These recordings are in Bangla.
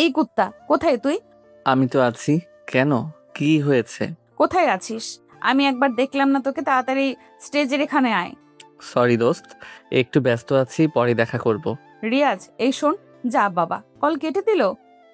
এই কুত্তা, কোথায় তুই? আমি তো আছি। কেন, কি হয়েছে? কোথায় আছিস? আমি একবার দেখলাম না তোকে। তাড়াতাড়ি স্টেজের এখানে আয়। সরি দোস্ত, একটু ব্যস্ত আছি, পরে দেখা করব। রিয়াজ, এই শোন। যা বাবা, কল কেটে দিল।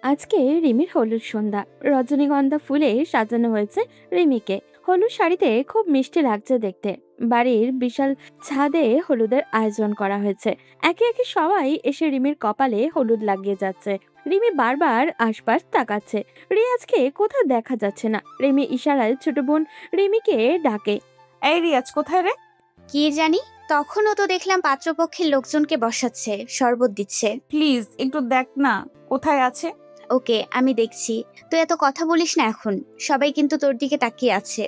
আজকে রিমির হলুদ সন্ধ্যা। রজনীগন্ধা ফুলে সাজানো হয়েছে রিমিকে। হলুদ শাড়িতে খুব মিষ্টি লাগছে দেখতে। বাড়ির বিশাল ছাদে হলুদের আয়োজন করা হয়েছে। একে একে সবাই এসে রিমির কপালে হলুদ লাগিয়ে যাচ্ছে। রিমি বারবার আশপাশ তাকাচ্ছে। রিয়াজকে কোথাও দেখা যাচ্ছে না। রিমি ইশারায় ছোট বোন রিমিকে ডাকে। এই রিয়াজ, কোথায় রে? কি জানি, তখনও তো দেখলাম পাত্রপক্ষের লোকজনকে বসাচ্ছে, শরবত দিচ্ছে। প্লিজ একটু দেখ না কোথায় আছে। ওকে, আমি দেখছি। তুই এত কথা বলিস না এখন, সবাই কিন্তু তোর দিকে তাকিয়ে আছে।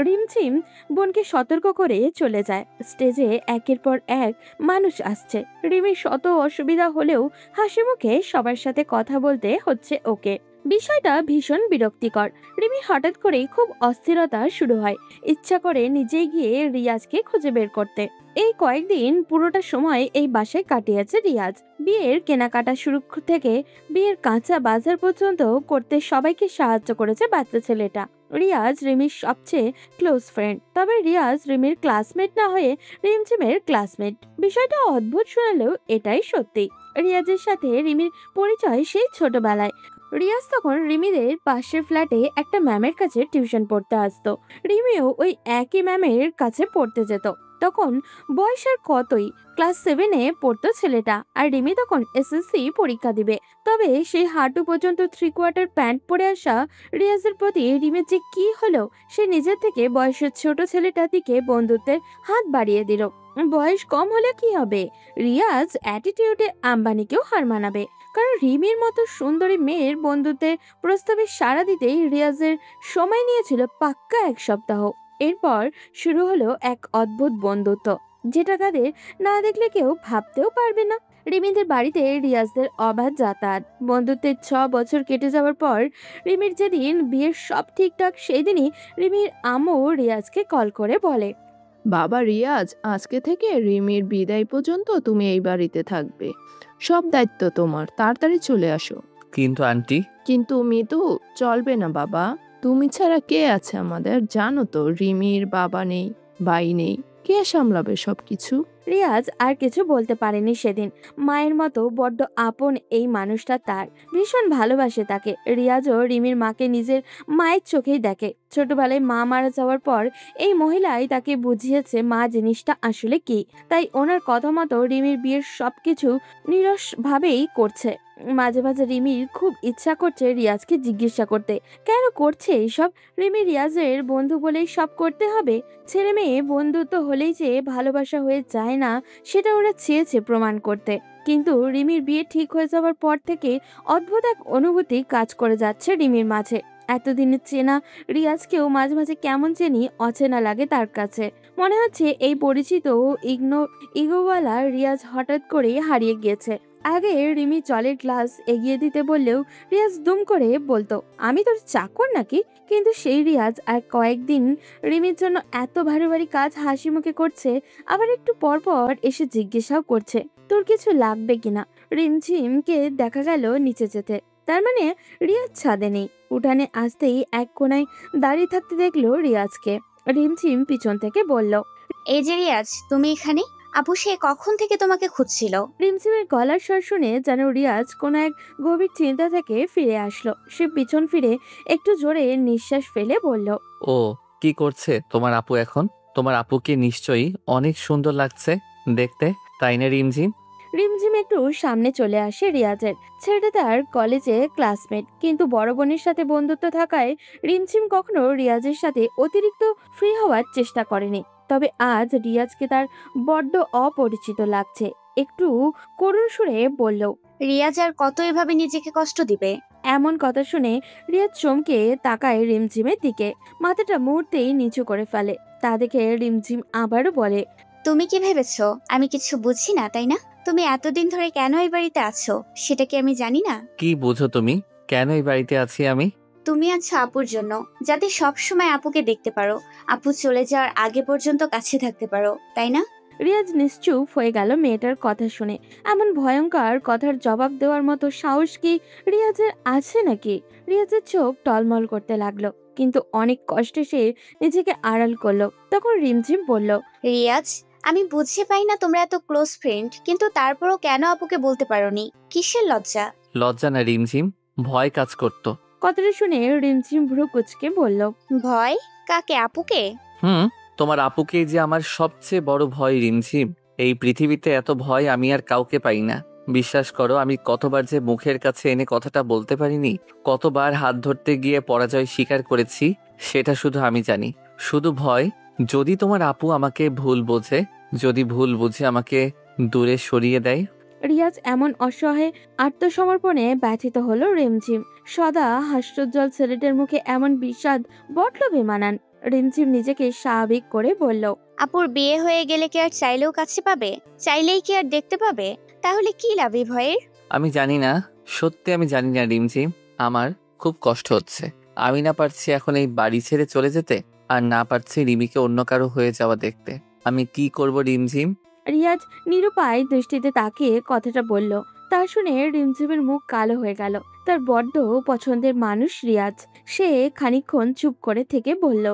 রিমঝিম বোনকে সতর্ক করে চলে যায়। স্টেজে একের পর এক মানুষ আসছে। রিমির শত অসুবিধা হলেও হাসি মুখে সবার সাথে কথা বলতে হচ্ছে ওকে। বিষয়টা ভীষণ বিরক্তিকর। রিমি হঠাৎ করেই খুব অস্থিরতা শুরু হয়। ইচ্ছা করে নিজেই গিয়ে রিয়াজকে খুঁজে বের করতে। এই কয়েকদিন পুরোটা সময় এই বাসায় কাটিয়েছে রিয়াজ। বিয়ের কেনাকাটা শুরু থেকে বিয়ের কাঁচা বাজার পর্যন্ত করতে সবাইকে সাহায্য করেছে বাচ্চা ছেলেটা। রিয়াজ রিমির সবচেয়ে ক্লোজ ফ্রেন্ড। তবে রিয়াজ রিমির ক্লাসমেট না হয়ে রিমঝিমের ক্লাসমেট। বিষয়টা অদ্ভুত শোনালেও এটাই সত্যি। রিয়াজের সাথে রিমির পরিচয় সেই ছোটবেলায়। রিয়াজ তখন রিমিদের পাশের ফ্ল্যাটে একটা ম্যামের কাছে টিউশন পড়তে আসতো। রিমিও ওই একই ম্যামের কাছে পড়তে যেত। তখন বয়স আর কতই, ক্লাস 7-এ পড়তো ছেলেটা। আর রিমি তখন এসএসসি পরীক্ষা দিবে। তবে সেই হাঁটু পর্যন্ত 3/4 প্যান্ট পরে আসা রিয়াজের প্রতি রিমির যে কি হলো, সে নিজের থেকে বয়সের ছোট ছেলেটার দিকে বন্ধুত্বের হাত বাড়িয়ে দিল। বয়স কম হলে কি হবে, রিয়াজ অ্যাটিটিউডে আম্বানিকেও হার মানাবে। কারণ রিমির মতো সুন্দরী মেয়ের বন্ধুত্বের প্রস্তাবে সাড়া দিতেই রিয়াজের সময় নিয়েছিল পাক্কা 1 সপ্তাহ। এরপর শুরু হলো এক অদ্ভুত বন্ধুত্ব, যেটা তাদের না দেখলে কেউ ভাবতেও পারবে না। রিমিদের বাড়িতে রিয়াজদের অবাধ যাতায়াত। বন্ধুত্বের 6 বছর কেটে যাওয়ার পর রিমির যেদিন বিয়ের সব ঠিকঠাক, সেই দিনই রিমির আম্মু রিয়াজকে কল করে বলে, বাবা রিয়াজ, আজকে থেকে রিমির বিদায় পর্যন্ত তুমি এই বাড়িতে থাকবে। সব দায়িত্ব তোমার, তাড়াতাড়ি চলে আসো। কিন্তু আন্টি। কিন্তু মিতু, চলবে না বাবা। তুমি ছাড়া কে আছে আমাদের? জানো তো রিমির বাবা নেই, ভাই নেই, কে সামলাবে সবকিছু? রিয়াজ আর কিছু বলতে পারেনি সেদিন। মায়ের মতো বড্ড আপন এই মানুষটা তার। ভীষণ ভালোবাসে তাকে। রিয়াজও রিমির মাকে নিজের মায়ের চোখেই দেখে। ছোটবেলায় মা মারা যাওয়ার পর এই মহিলাই তাকে বুঝিয়েছে মা জিনিসটা আসলে কি। তাই ওনার কথা মতো রিমির বিয়ের সবকিছু নিরসভাবেই করছে। মাঝে মাঝে রিমির খুব ইচ্ছা করছে রিয়াজকে জিজ্ঞাসা করতে, কেন করছে এইসব? রিমি রিয়াজের বন্ধু বলেই সব করতে হবে? ছেলে মেয়ে বন্ধুত্ব হলেই যে ভালোবাসা হয়ে যায় না, সেটা ওরা চেয়েছে প্রমাণ করতে। কিন্তু রিমির বিয়ে ঠিক হয়ে যাওয়ার পর থেকে অদ্ভুত এক অনুভূতি কাজ করে যাচ্ছে রিমির মাঝে। এতদিনের চেনা রিয়াজকেও মাঝে মাঝে কেমন চেনি অচেনা লাগে তার কাছে। মনে হচ্ছে এই পরিচিত ইগোওয়ালা রিয়াজ হঠাৎ করে হারিয়ে গিয়েছে। আগে রিমি জলের গ্লাস এগিয়ে দিতে বললেও রিয়াজ দুম করে বলতো, আমি তোর চাকর নাকি? কিন্তু সেই রিয়াজ আর কয়েকদিন রিমির জন্য এত ভারী ভারী কাজ হাসি মুখে করছে, আবার একটু পর পর এসে জিজ্ঞাসাও করছে তোর কিছু লাগবে কিনা। রিমঝিমকে দেখা গেল নিচে যেতে। তার মানে রিয়াজ ছাদে নেই। উঠানে আসতেই এক কোনায় দাঁড়িয়ে থাকতে দেখলো রিয়াজকে। রিমঝিম পিছন থেকে বলল, এই যে রিয়াজ, তুমি এখানে? আপু সে কখন থেকে তোমাকে খুঁজছিল। রিমঝিমের গলার স্বর শুনে যেন রিয়াজ কোনো এক গভীর চিন্তা থেকে ফিরে আসলো। সে পিছন ফিরে একটু জোরে নিঃশ্বাস ফেলে বলল, ও, কি করছে তোমার আপু এখন? তোমার আপুকে নিশ্চয়ই অনেক সুন্দর লাগছে দেখতে, তাই না রিমঝিম? রিমঝিম একটু সামনে চলে আসে রিয়াজের। ছেলেটা তার কলেজে ক্লাসমেট, কিন্তু বড় বোনের সাথে বন্ধুত্ব থাকায় রিমঝিম কখনো রিয়াজের সাথে অতিরিক্ত ফ্রি হওয়ার চেষ্টা করেনি। তবে আজ রিয়াজকে তার বড্ড অপরিচিত লাগছে। একটু করুণ সুরে বলল, রিয়াজ আর কত এভাবে নিজেকে কষ্ট দিবে? এমন কথা শুনে রিয়াজ চমকে তাকায় রিমঝিমের দিকে। মাথাটা মুহূর্তেই নিচু করে ফেলে। তা দেখে রিমঝিম আবারও বলে, তুমি কি ভেবেছো আমি কিছু বুঝি না, তাই না? তুমি এতদিন ধরে কেন এই বাড়িতে আছো সেটা কি আমি জানি না? কি বুঝো তুমি? কেন এই বাড়িতে আছি আমি? তুমি আছো আপুর জন্য, যাতে সব সময় আপুকে দেখতে পারো, আপু চলে যাওয়ার আগে পর্যন্ত কাছে থাকতে পারো, তাই না? রিয়াজ নিশ্চুপ হয়ে গেল মেয়েটার কথা শুনে। এমন ভয়ঙ্কর কথার জবাব দেওয়ার মতো সাহস কি রিয়াজের আছে নাকি? রিয়াজের চোখ টলমল করতে লাগলো, কিন্তু অনেক কষ্টে সে নিজেকে আড়াল করলো। তখন রিমঝিম বলল, রিয়াজ, আমি বুঝে পাই না তোমরা এত ক্লোজ ফ্রেন্ড, কিন্তু তারপরও কেন আপুকে বলতে পারোনি? কিসের লজ্জা? লজ্জা না রিমঝিম, ভয় কাজ করতো। কথাটা শুনে রিমঝিম ভ্রু কুচকে বলল, ভয়? কাকে? আপুকে? তোমার আপুকেই যে আমার সবচেয়ে বড় ভয় রিমঝিম। এই পৃথিবীতে এত ভয় আমি আর কাউকে পাই না। বিশ্বাস করো, আমি কতবার যে মুখের কাছে এনে কথাটা বলতে পারিনি, কতবার হাত ধরতে গিয়ে পরাজয় স্বীকার করেছি, সেটা শুধু আমি জানি। শুধু ভয়, যদি তোমার আপু আমাকে ভুল বোঝে, যদি ভুল বুঝে আমাকে দূরে সরিয়ে দেয়। রিয়াজ এমন অসহায় আত্মসমর্পণে ব্যথিত হলো রিমঝিম। সদা হাস্যোজ্জ্বল ছেলেটার মুখে এমন বিষাদ বড্ড বেমানান। রিমঝিম নিজেকে স্বাভাবিক করে বলল, আপুর বিয়ে হয়ে গেলে কি আর চাইলেও কাছে পাবে? চাইলেই কি আর দেখতে পাবে? তাহলে কি লাভ এই ভয়ের? আমি জানি না, সত্যি আমি জানি না রিমঝিম। আমার খুব কষ্ট হচ্ছে। আমি না পারছি এখন এই বাড়ি ছেড়ে চলে যেতে, আর না পারছি রিমিকে অন্য কারো হয়ে যাওয়া দেখতে। আমি কি করব রিমঝিম? রিয়াজ নিরুপায় দৃষ্টিতে তাকিয়ে কথাটা বলল। তা শুনে রিমঝিমের মুখ কালো হয়ে গেল। তার বড্ড পছন্দের মানুষ রিয়াজ। সে খানিকক্ষণ চুপ করে থেকে বলল,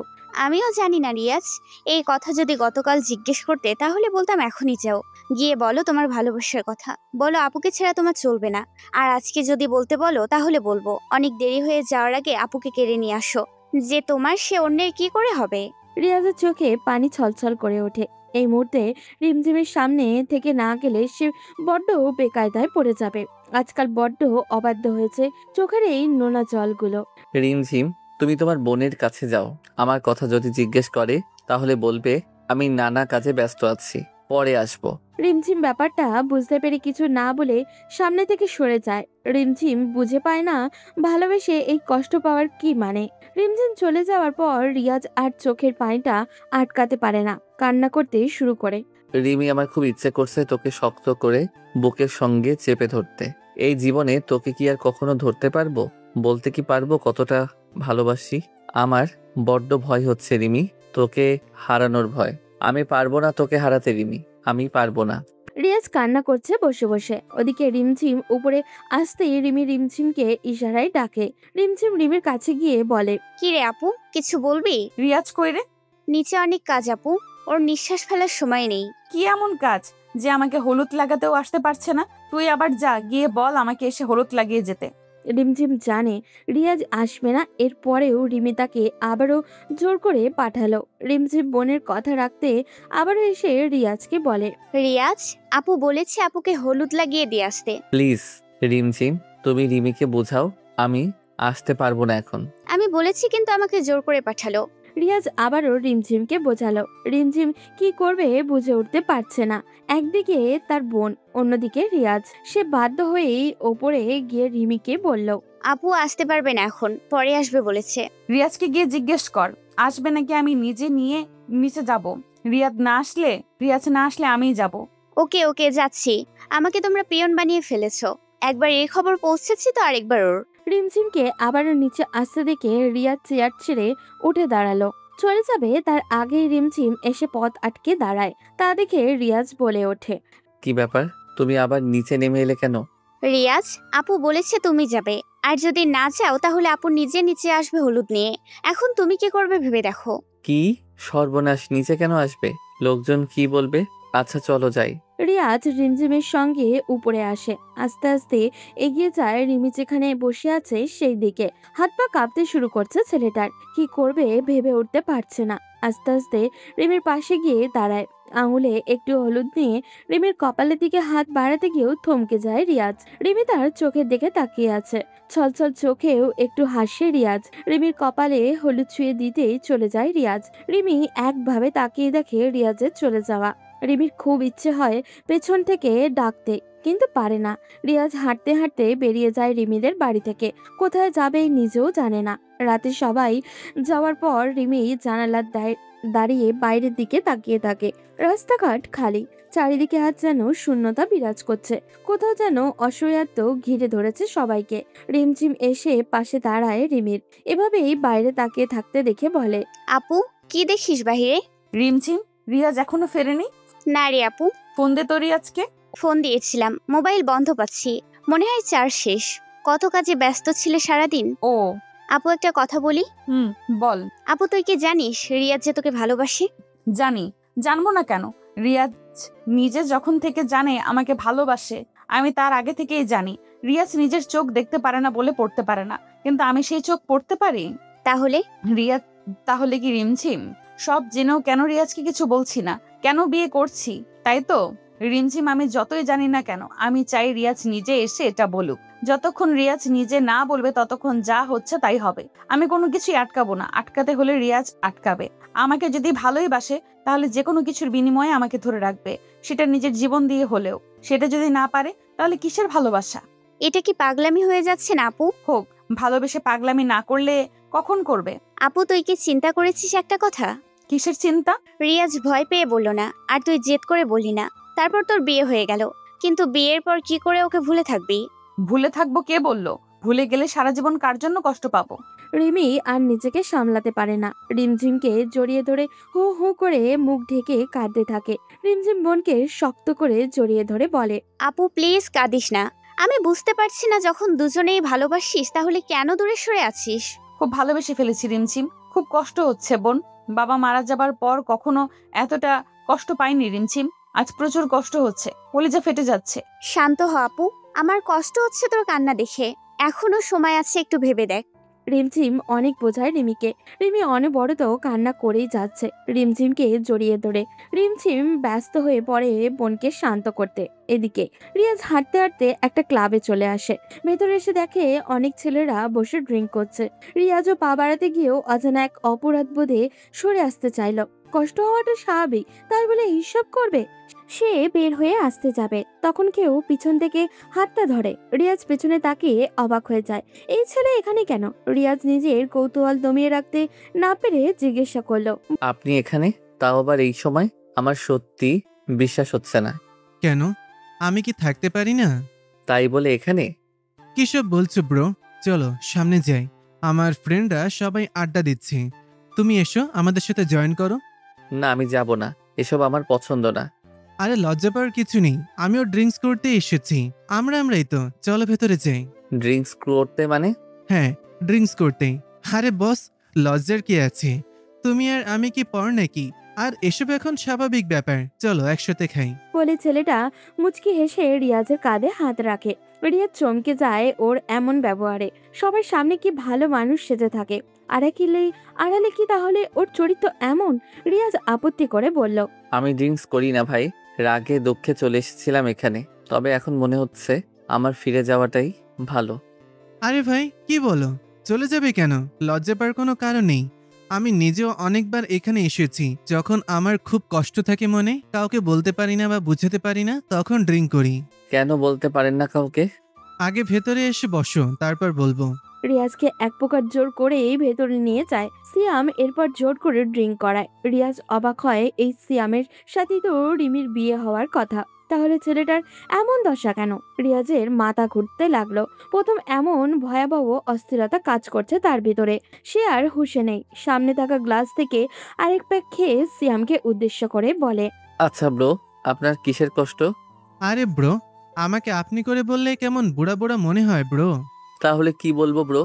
আমিও জানি না রিয়াজ। এই কথা যদি গতকাল জিজ্ঞেস করতে তাহলে বলতাম এখনই যাও, গিয়ে বলো তোমার ভালোবাসার কথা, বলো আপুকে ছাড়া তোমার চলবে না। আর আজকে যদি বলতে বলো তাহলে বলবো অনেক দেরি হয়ে যাওয়ার আগে আপুকে কেড়ে নিয়ে আসো। যে তোমার সে অন্যের কি করে হবে? রিয়াজের চোখে পানি ছলছল করে ওঠে। এই মুহূর্তে রিমঝিমের সামনে থেকে না গেলে সে বড্ড বেকায়দায় পড়ে যাবে। আজকাল বড্ড অবাধ্য হয়েছে চোখের এই নোনা জলগুলো। রিমঝিম, তুমি তোমার বোনের কাছে যাও। আমার কথা যদি জিজ্ঞেস করে তাহলে বলবে আমি নানা কাজে ব্যস্ত আছি, পরে আসবো। রিমঝিম ব্যাপারটা বুঝতে পেরে কিছু না বলে সামনে থেকে সরে যায়। রিমঝিম বুঝে পায় না ভালোবেসে এই কষ্ট পাওয়ার কি মানে। রিমঝিম চলে যাওয়ার পর রিয়াজ আর চোখের পানিটা আটকাতে পারে না, কান্না করতে শুরু করে। রিমি, আমার খুব ইচ্ছে করছে তোকে শক্ত করে বুকের সঙ্গে চেপে ধরতে। এই জীবনে তোকে কি আর কখনো ধরতে পারবো? বলতে কি পারবো কতটা ভালোবাসি? আমার বড্ড ভয় হচ্ছে রিমি, তোকে হারানোর ভয়। আমি পারবো না তোকে হারাতে রিমি, আমি পারবো না। রিয়াজ কান্না করছে বসে বসে। ওদিকে রিমঝিম উপরে আসতেই রিমি রিমঝিমকে ইশারায় ডাকে। রিমঝিম রিমির কাছে গিয়ে বলে, কি রে আপু, কিছু বলবি? রিয়াজ কই রে? নিচে অনেক কাজ আপু, ওর নিঃশ্বাস ফেলার সময় নেই। কি এমন কাজ যে আমাকে হলুদ লাগাতেও আসতে পারছে না? তুই আবার যা, গিয়ে বল আমাকে এসে হলুদ লাগিয়ে যেতে। রিমঝিম জানে রিয়াজ আসবে না, এরপরেও রিমি তাকে আবারও জোর করে পাঠালো। রিমঝিম বোনের কথা রাখতে আবারও এসে রিয়াজকে বলে, রিয়াজ, আপু বলেছে আপুকে হলুদ লাগিয়ে দিয়ে আসতে। প্লিজ রিমঝিম, তুমি রিমিকে বোঝাও, আমি আসতে পারবো না এখন। আমি বলেছি কিন্তু আমাকে জোর করে পাঠালো। রিয়াজ আবারও রিমঝিমকে বোঝালো। রিমঝিম কি করবে বুঝে উঠতে পারছে না। একদিকে তার বোন, অন্যদিকে রিয়াজ। সে বাধ্য হয়েই ওপরে গিয়ে রিমিকে বলল, আপু আসতে পারবে না এখন, পরে আসবে বলেছে। রিয়াজকে গিয়ে জিজ্ঞেস কর আসবে নাকি আমি নিজে নিয়ে নিচে যাব। রিয়াজ না আসলে আমিই যাব। ওকে ওকে, যাচ্ছি। আমাকে তোমরা পিয়ন বানিয়ে ফেলেছো। একবার এই খবর পৌঁছেছি তো আরেকবার ওর। রিমঝিমকে আবারও নিচে আসতে দেখে রিয়াজ চেয়ার ছেড়ে উঠে দাঁড়ালো। চলে যাবে তার আগেই রিমঝিম এসে পথ আটকে দাঁড়ায়। তা দেখে রিয়াজ বলে ওঠে, কি ব্যাপার, তুমি আবার নিচে নেমে এলে কেন? রিয়াজ, আপু বলেছে তুমি যাবে, আর যদি না যাও তাহলে আপু নিজে নিচে আসবে হলুদ নিয়ে। এখন তুমি কি করবে ভেবে দেখো। কি সর্বনাশ, নিচে কেন আসবে? লোকজন কি বলবে? আচ্ছা চলো যাই। রিয়াজ রিমঝিমের সঙ্গে উপরে আসে। আস্তে আস্তে এগিয়ে যায় রিমি যেখানে বসে আছে সেই দিকে। হাত পা কাঁপতে শুরু করছে ছেলেটার। কি করবে ভেবে উঠতে পারছে না। আস্তে আস্তে রিমির পাশে গিয়ে দাঁড়ায়। আঙুলে একটু হলুদ নিয়ে রিমির কপালের দিকে হাত বাড়াতে গিয়েও থমকে যায় রিয়াজ। রিমি তার চোখের দিকে তাকিয়ে আছে। ছলছল চোখেও একটু হাসে রিয়াজ। রিমির কপালে হলুদ ছুঁয়ে দিতেই চলে যায় রিয়াজ। রিমি একভাবে তাকিয়ে দেখে রিয়াজের চলে যাওয়া। রিমির খুব ইচ্ছে হয় পেছন থেকে ডাকতে, কিন্তু পারে না। রিয়াজ হাঁটতে হাঁটতে বেরিয়ে যায় রিমিদের বাড়ি থেকে। কোথায় যাবে নিজেও জানে না। রাতে সবাই যাওয়ার পর রিমি জানালার দাঁড়িয়ে বাইরের দিকে তাকিয়ে থাকে। রাস্তাঘাট খালি, চারিদিকে আজ যেন শূন্যতা বিরাজ করছে। কোথাও যেন অসহায়ত্ব ঘিরে ধরেছে সবাইকে। রিমঝিম এসে পাশে দাঁড়ায় রিমির। এভাবেই বাইরে তাকিয়ে থাকতে দেখে বলে, আপু, কি দেখিস বাহিরে? রিমঝিম, রিয়াজ এখনো ফেরেনি? না রে আপু, ফোন দে তো রিয়াজকে। ফোন দিয়েছিলাম, মোবাইল বন্ধ পাচ্ছি, মনে হয় চার্জ শেষ। কত কাজে ব্যস্ত ছিলে সারাদিন। ও আপু একটা কথা বলি। বল। আপু তুই কি জানিস রিয়াজ যে তোকে ভালোবাসে? জানি, জানবো না কেন? রিয়াজ নিজে যখন থেকে জানে আমাকে ভালোবাসে, আমি তার আগে থেকেই জানি। রিয়াজ নিজের চোখ দেখতে পারে না বলে পড়তে পারে না, কিন্তু আমি সেই চোখ পড়তে পারি। তাহলে রিয়াজ তাহলে কি রিমঝিম? সব জেনেও কেন রিয়াজকে কিছু বলছি না, কেন বিয়ে করছি, তাই তো? রিমঝিম, আমি যতই জানি না কেন, আমি চাই রিয়াজ নিজে এসে এটা বলুক। যতক্ষণ রিয়াজ নিজে না বলবে ততক্ষণ যা হচ্ছে তাই হবে। আমি কোনো কিছুই আটকাবো না, আটকাতে হলে রিয়াজ আটকাবে। আমাকে যদি ভালোই বাসে তাহলে যে কোনো কিছুর বিনিময়ে আমাকে ধরে রাখবে, সেটা নিজের জীবন দিয়ে হলেও। সেটা যদি না পারে তাহলে কিসের ভালোবাসা? এটা কি পাগলামি হয়ে যাচ্ছে না আপু? হোক, ভালোবেসে পাগলামি না করলে কখন করবে? আপু তুই কি চিন্তা করেছিস একটা কথা? কিসের চিন্তা? রিয়াজ ভয় পেয়ে বলল না, আর তুই জেদ করে বললি না। তারপর তোর বিয়ে হয়ে গেল, কিন্তু বিয়ের পর কি করে ওকে ভুলে থাকবি? ভুলে থাকবো কে বললো? ভুলে গেলে সারা জীবন কার জন্য কষ্ট পাবো? রিমি আর নিজেকে সামলাতে পারে না, রিমঝিমকে জড়িয়ে ধরে হু হু করে মুখ ঢেকে কাঁদতে থাকে। রিমঝিম বোনকে শক্ত করে জড়িয়ে ধরে বলে, আপু প্লিজ কাঁদিস না। আমি বুঝতে পারছি না, যখন দুজনেই ভালোবাসিস তাহলে কেন দূরে সরে আছিস? খুব ভালোবেসে ফেলেছি রিমঝিম, খুব কষ্ট হচ্ছে বোন। বাবা মারা যাবার পর কখনো এতটা কষ্ট পাইনি রিমঝিম, আজ প্রচুর কষ্ট হচ্ছে, কলিজা ফেটে যাচ্ছে। শান্ত হ আপু, আমার কষ্ট হচ্ছে তোর কান্না দেখে। এখনো সময় আছে, একটু ভেবে দেখ। রিমঝিম অনেক বোঝায় রিমিকে। রিমি অনবরত কান্না করেই যাচ্ছে রিমঝিমকে জড়িয়ে ধরে। রিমঝিম ব্যস্ত হয়ে পড়ে বোনকে শান্ত করতে। এদিকে রিয়াজ হাঁটতে হাঁটতে একটা ক্লাবে চলে আসে। ভেতরে এসে দেখে অনেক ছেলেরা বসে ড্রিঙ্ক করছে। রিয়াজও পা বাড়াতে গিয়েও অজানা এক অপরাধ বোধে সরে আসতে চাইল। কষ্ট হওয়াটা স্বাভাবিক, তাই বলে হিসাব করবে? সে বের হয়ে আসতে যাবে, তখন কেউ পিছন থেকে হাতটা ধরে। রিয়াজ পেছনে তাকিয়ে অবাক হয়ে যায়, এই ছেলে এখানে কেন? রিয়াজ নিজের কৌতূহল দমিয়ে রাখতে না পেরে জিজ্ঞাসা করলো, আপনি এখানে, তাও আবার এই সময়? আমার সত্যি বিশ্বাস হচ্ছে না। কেন, আমি কি থাকতে পারি না? তাই বলে এখানে? কিসব বলছো ব্রো? চলো সামনে যাই, আমার ফ্রেন্ডরা সবাই আড্ডা দিচ্ছে। তুমি এসো আমাদের সাথে জয়েন করো। না, আমি যাব না, এসব আমার পছন্দ না। আরে লজ্জা পাওয়ার কিছু নেই, আমিও ড্রিঙ্কস করতে এসেছি। আমরাই তো, চলো ভেতরে যাই। ড্রিঙ্কস করতে মানে? হ্যাঁ, ড্রিঙ্কস করতেই। আরে বস, লজ্জার কি আছে? তুমি আর আমি কি পর নাকি? আর এসব এখন স্বাভাবিক ব্যাপার, চলো একসাথে খাই। বলে ছেলেটা মুচকি হেসে রিয়াজের কাঁধে হাত রাখে। রিয়াজ চমকে যায় ওর এমন ব্যবহারে। সবার সামনে কি ভালো মানুষ সেজে থাকে, আড়ালে কি তাহলে ওর চরিত্র এমন? রিয়াজ আপত্তি করে বলল, আমি ড্রিঙ্কস করি না ভাই, রাগে দুঃখে চলে এসেছিলাম এখানে, তবে এখন মনে হচ্ছে আমার ফিরে যাওয়াটাই ভালো। আরে ভাই কি বলো, চলে যাবে কেন? লজ্জা পাওয়ার কোনো কারণ নেই। আমি নিজেও অনেকবার এখানে এসেছি, যখন আমার খুব কষ্ট থাকে মনে, কাউকে বলতে পারি না বা বুঝাতে পারি না, তখন ড্রিঙ্ক করি। কেন বলতে পারেন না কাউকে? আগে ভেতরে এসে বসো, তারপর বলবো। রিয়াজকে এক প্রকার জোর করেই ভেতরে নিয়ে যায় সিয়াম। এরপর জোর করে ড্রিঙ্ক করায়। রিয়াজ অবাক হয়, এই সিয়ামের সাথে তো রিমির বিয়ে হওয়ার কথা, তাহলে ছেলেটার এমন দশা কেন? রিয়াজের মাথা ঘুরতে লাগলো। প্রথম এমন ভয়াবহ অস্থিরতা কাজ করছে তার ভিতরে। সে আর হুঁশে নেই। সামনে থাকা গ্লাস থেকে আরেক প্যাক খেয়ে সিয়ামকে উদ্দেশ্য করে বলে, আচ্ছা ব্রো, আপনার কিসের কষ্ট? আরে ব্রো, আমাকে আপনি করে বললে কেমন বুড়া বুড়া মনে হয় ব্রো। তাহলে কি বলবো ব্রো?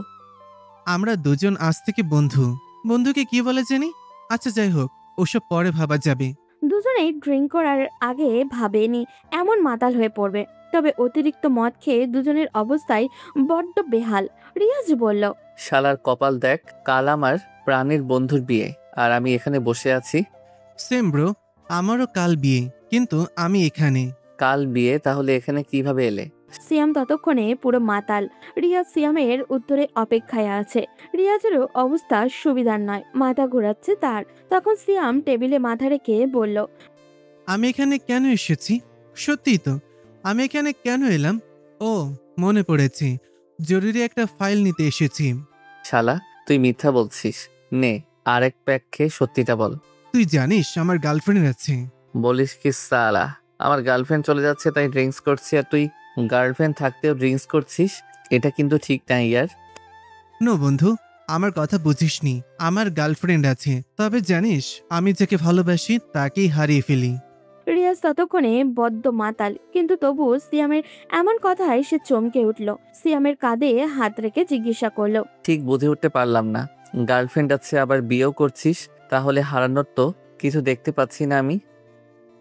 আমরা দুজন আজ থেকে বন্ধু। বন্ধুকে কি বলে জানি? আচ্ছা যাই হোক, ওসব পরে ভাবা যাবে। দুজনেই ড্রিঙ্ক করার আগে ভাবেনি এমন মাতাল হয়ে পড়বে। তবে অতিরিক্ত মদ খেয়ে দুজনের অবস্থায় বড্ড বেহাল। রিয়াজ বলল, শালার কপাল দেখ, কাল আমার প্রাণের বন্ধুর বিয়ে, আর আমি এখানে বসে আছি। সেম ব্রো, আমারও কাল বিয়ে, কিন্তু আমি এখানে। কাল বিয়ে, তাহলে এখানে কিভাবে এলে? সিয়াম ততক্ষণে পুরো মাতাল। রিয়াজ সিয়ামের উত্তরে অপেক্ষায় আছে। রিয়াজেরও অবস্থা সুবিধার নয়, মাথা ঘোরাচ্ছে তার। তখন সিয়াম টেবিলে মাথা রেখে বলল, আমি এখানে কেন এসেছি? সত্যিই তো, আমি এখানে কেন এলাম? ও, মনে পড়েছে, জরুরি একটা ফাইল নিতে এসেছি। শালা, তুই মিথ্যা বলছিস। নে, আরেক প্যাক খেয়ে সত্যিটা বল। তুই জানিস আমার গার্লফ্রেন্ড আছে। বলিস কি সালা? আমার গার্লফ্রেন্ড চলে যাচ্ছে তাই ড্রিঙ্কস করছি, আর তুই গার্লফ্রেন্ড থাকতেও ড্রিঙ্কস করছিস? এটা কিন্তু ঠিক না ইয়ার। নো বন্ধু, আমার কথা বুঝিসনি। আমার গার্লফ্রেন্ড আছে, তবে জানিস আমি যাকে ভালোবাসি তাকেই হারিয়ে ফেলি। রিয়াজ রিয়াজ ততক্ষণে বদ্ধ মাতাল, কিন্তু তবু সিয়ামের এমন কথায় সে চমকে উঠল। সিয়ামের কাঁধে হাত রেখে জিজ্ঞাসা করলো, ঠিক বুঝে উঠতে পারলাম না, গার্লফ্রেন্ড আছে আবার বিয়েও করছিস, তাহলে হারানোর তো কিছু দেখতে পাচ্ছি না আমি।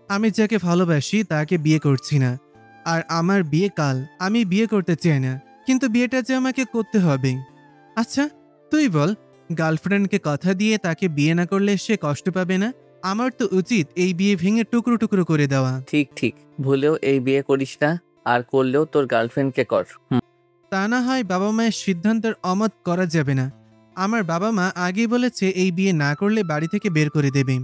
আমি যাকে ভালোবাসি তাকে বিয়ে করছি না, আর আমার বিয়ে কাল। আমি বিয়ে করতে চাই না, কিন্তু বিয়েটা যে আমাকে করতে হবে। আচ্ছা তুই বল, গার্লফ্রেন্ডকে কথা দিয়ে তাকে বিয়ে না করলে সে কষ্ট পাবে না? আমার তো উচিত এই বিয়ে ভেঙে টুকরো টুকরো করে দেওয়া। ঠিক ঠিক, ভুলেও এই বিয়ে করিস না, আর করলেও তোর গার্লফ্রেন্ডকে কর। তা না হয় বাবা মায়ের সিদ্ধান্তের অমত করা যাবে না। আমার বাবা মা আগেই বলেছে এই বিয়ে না করলে বাড়ি থেকে বের করে দেবে।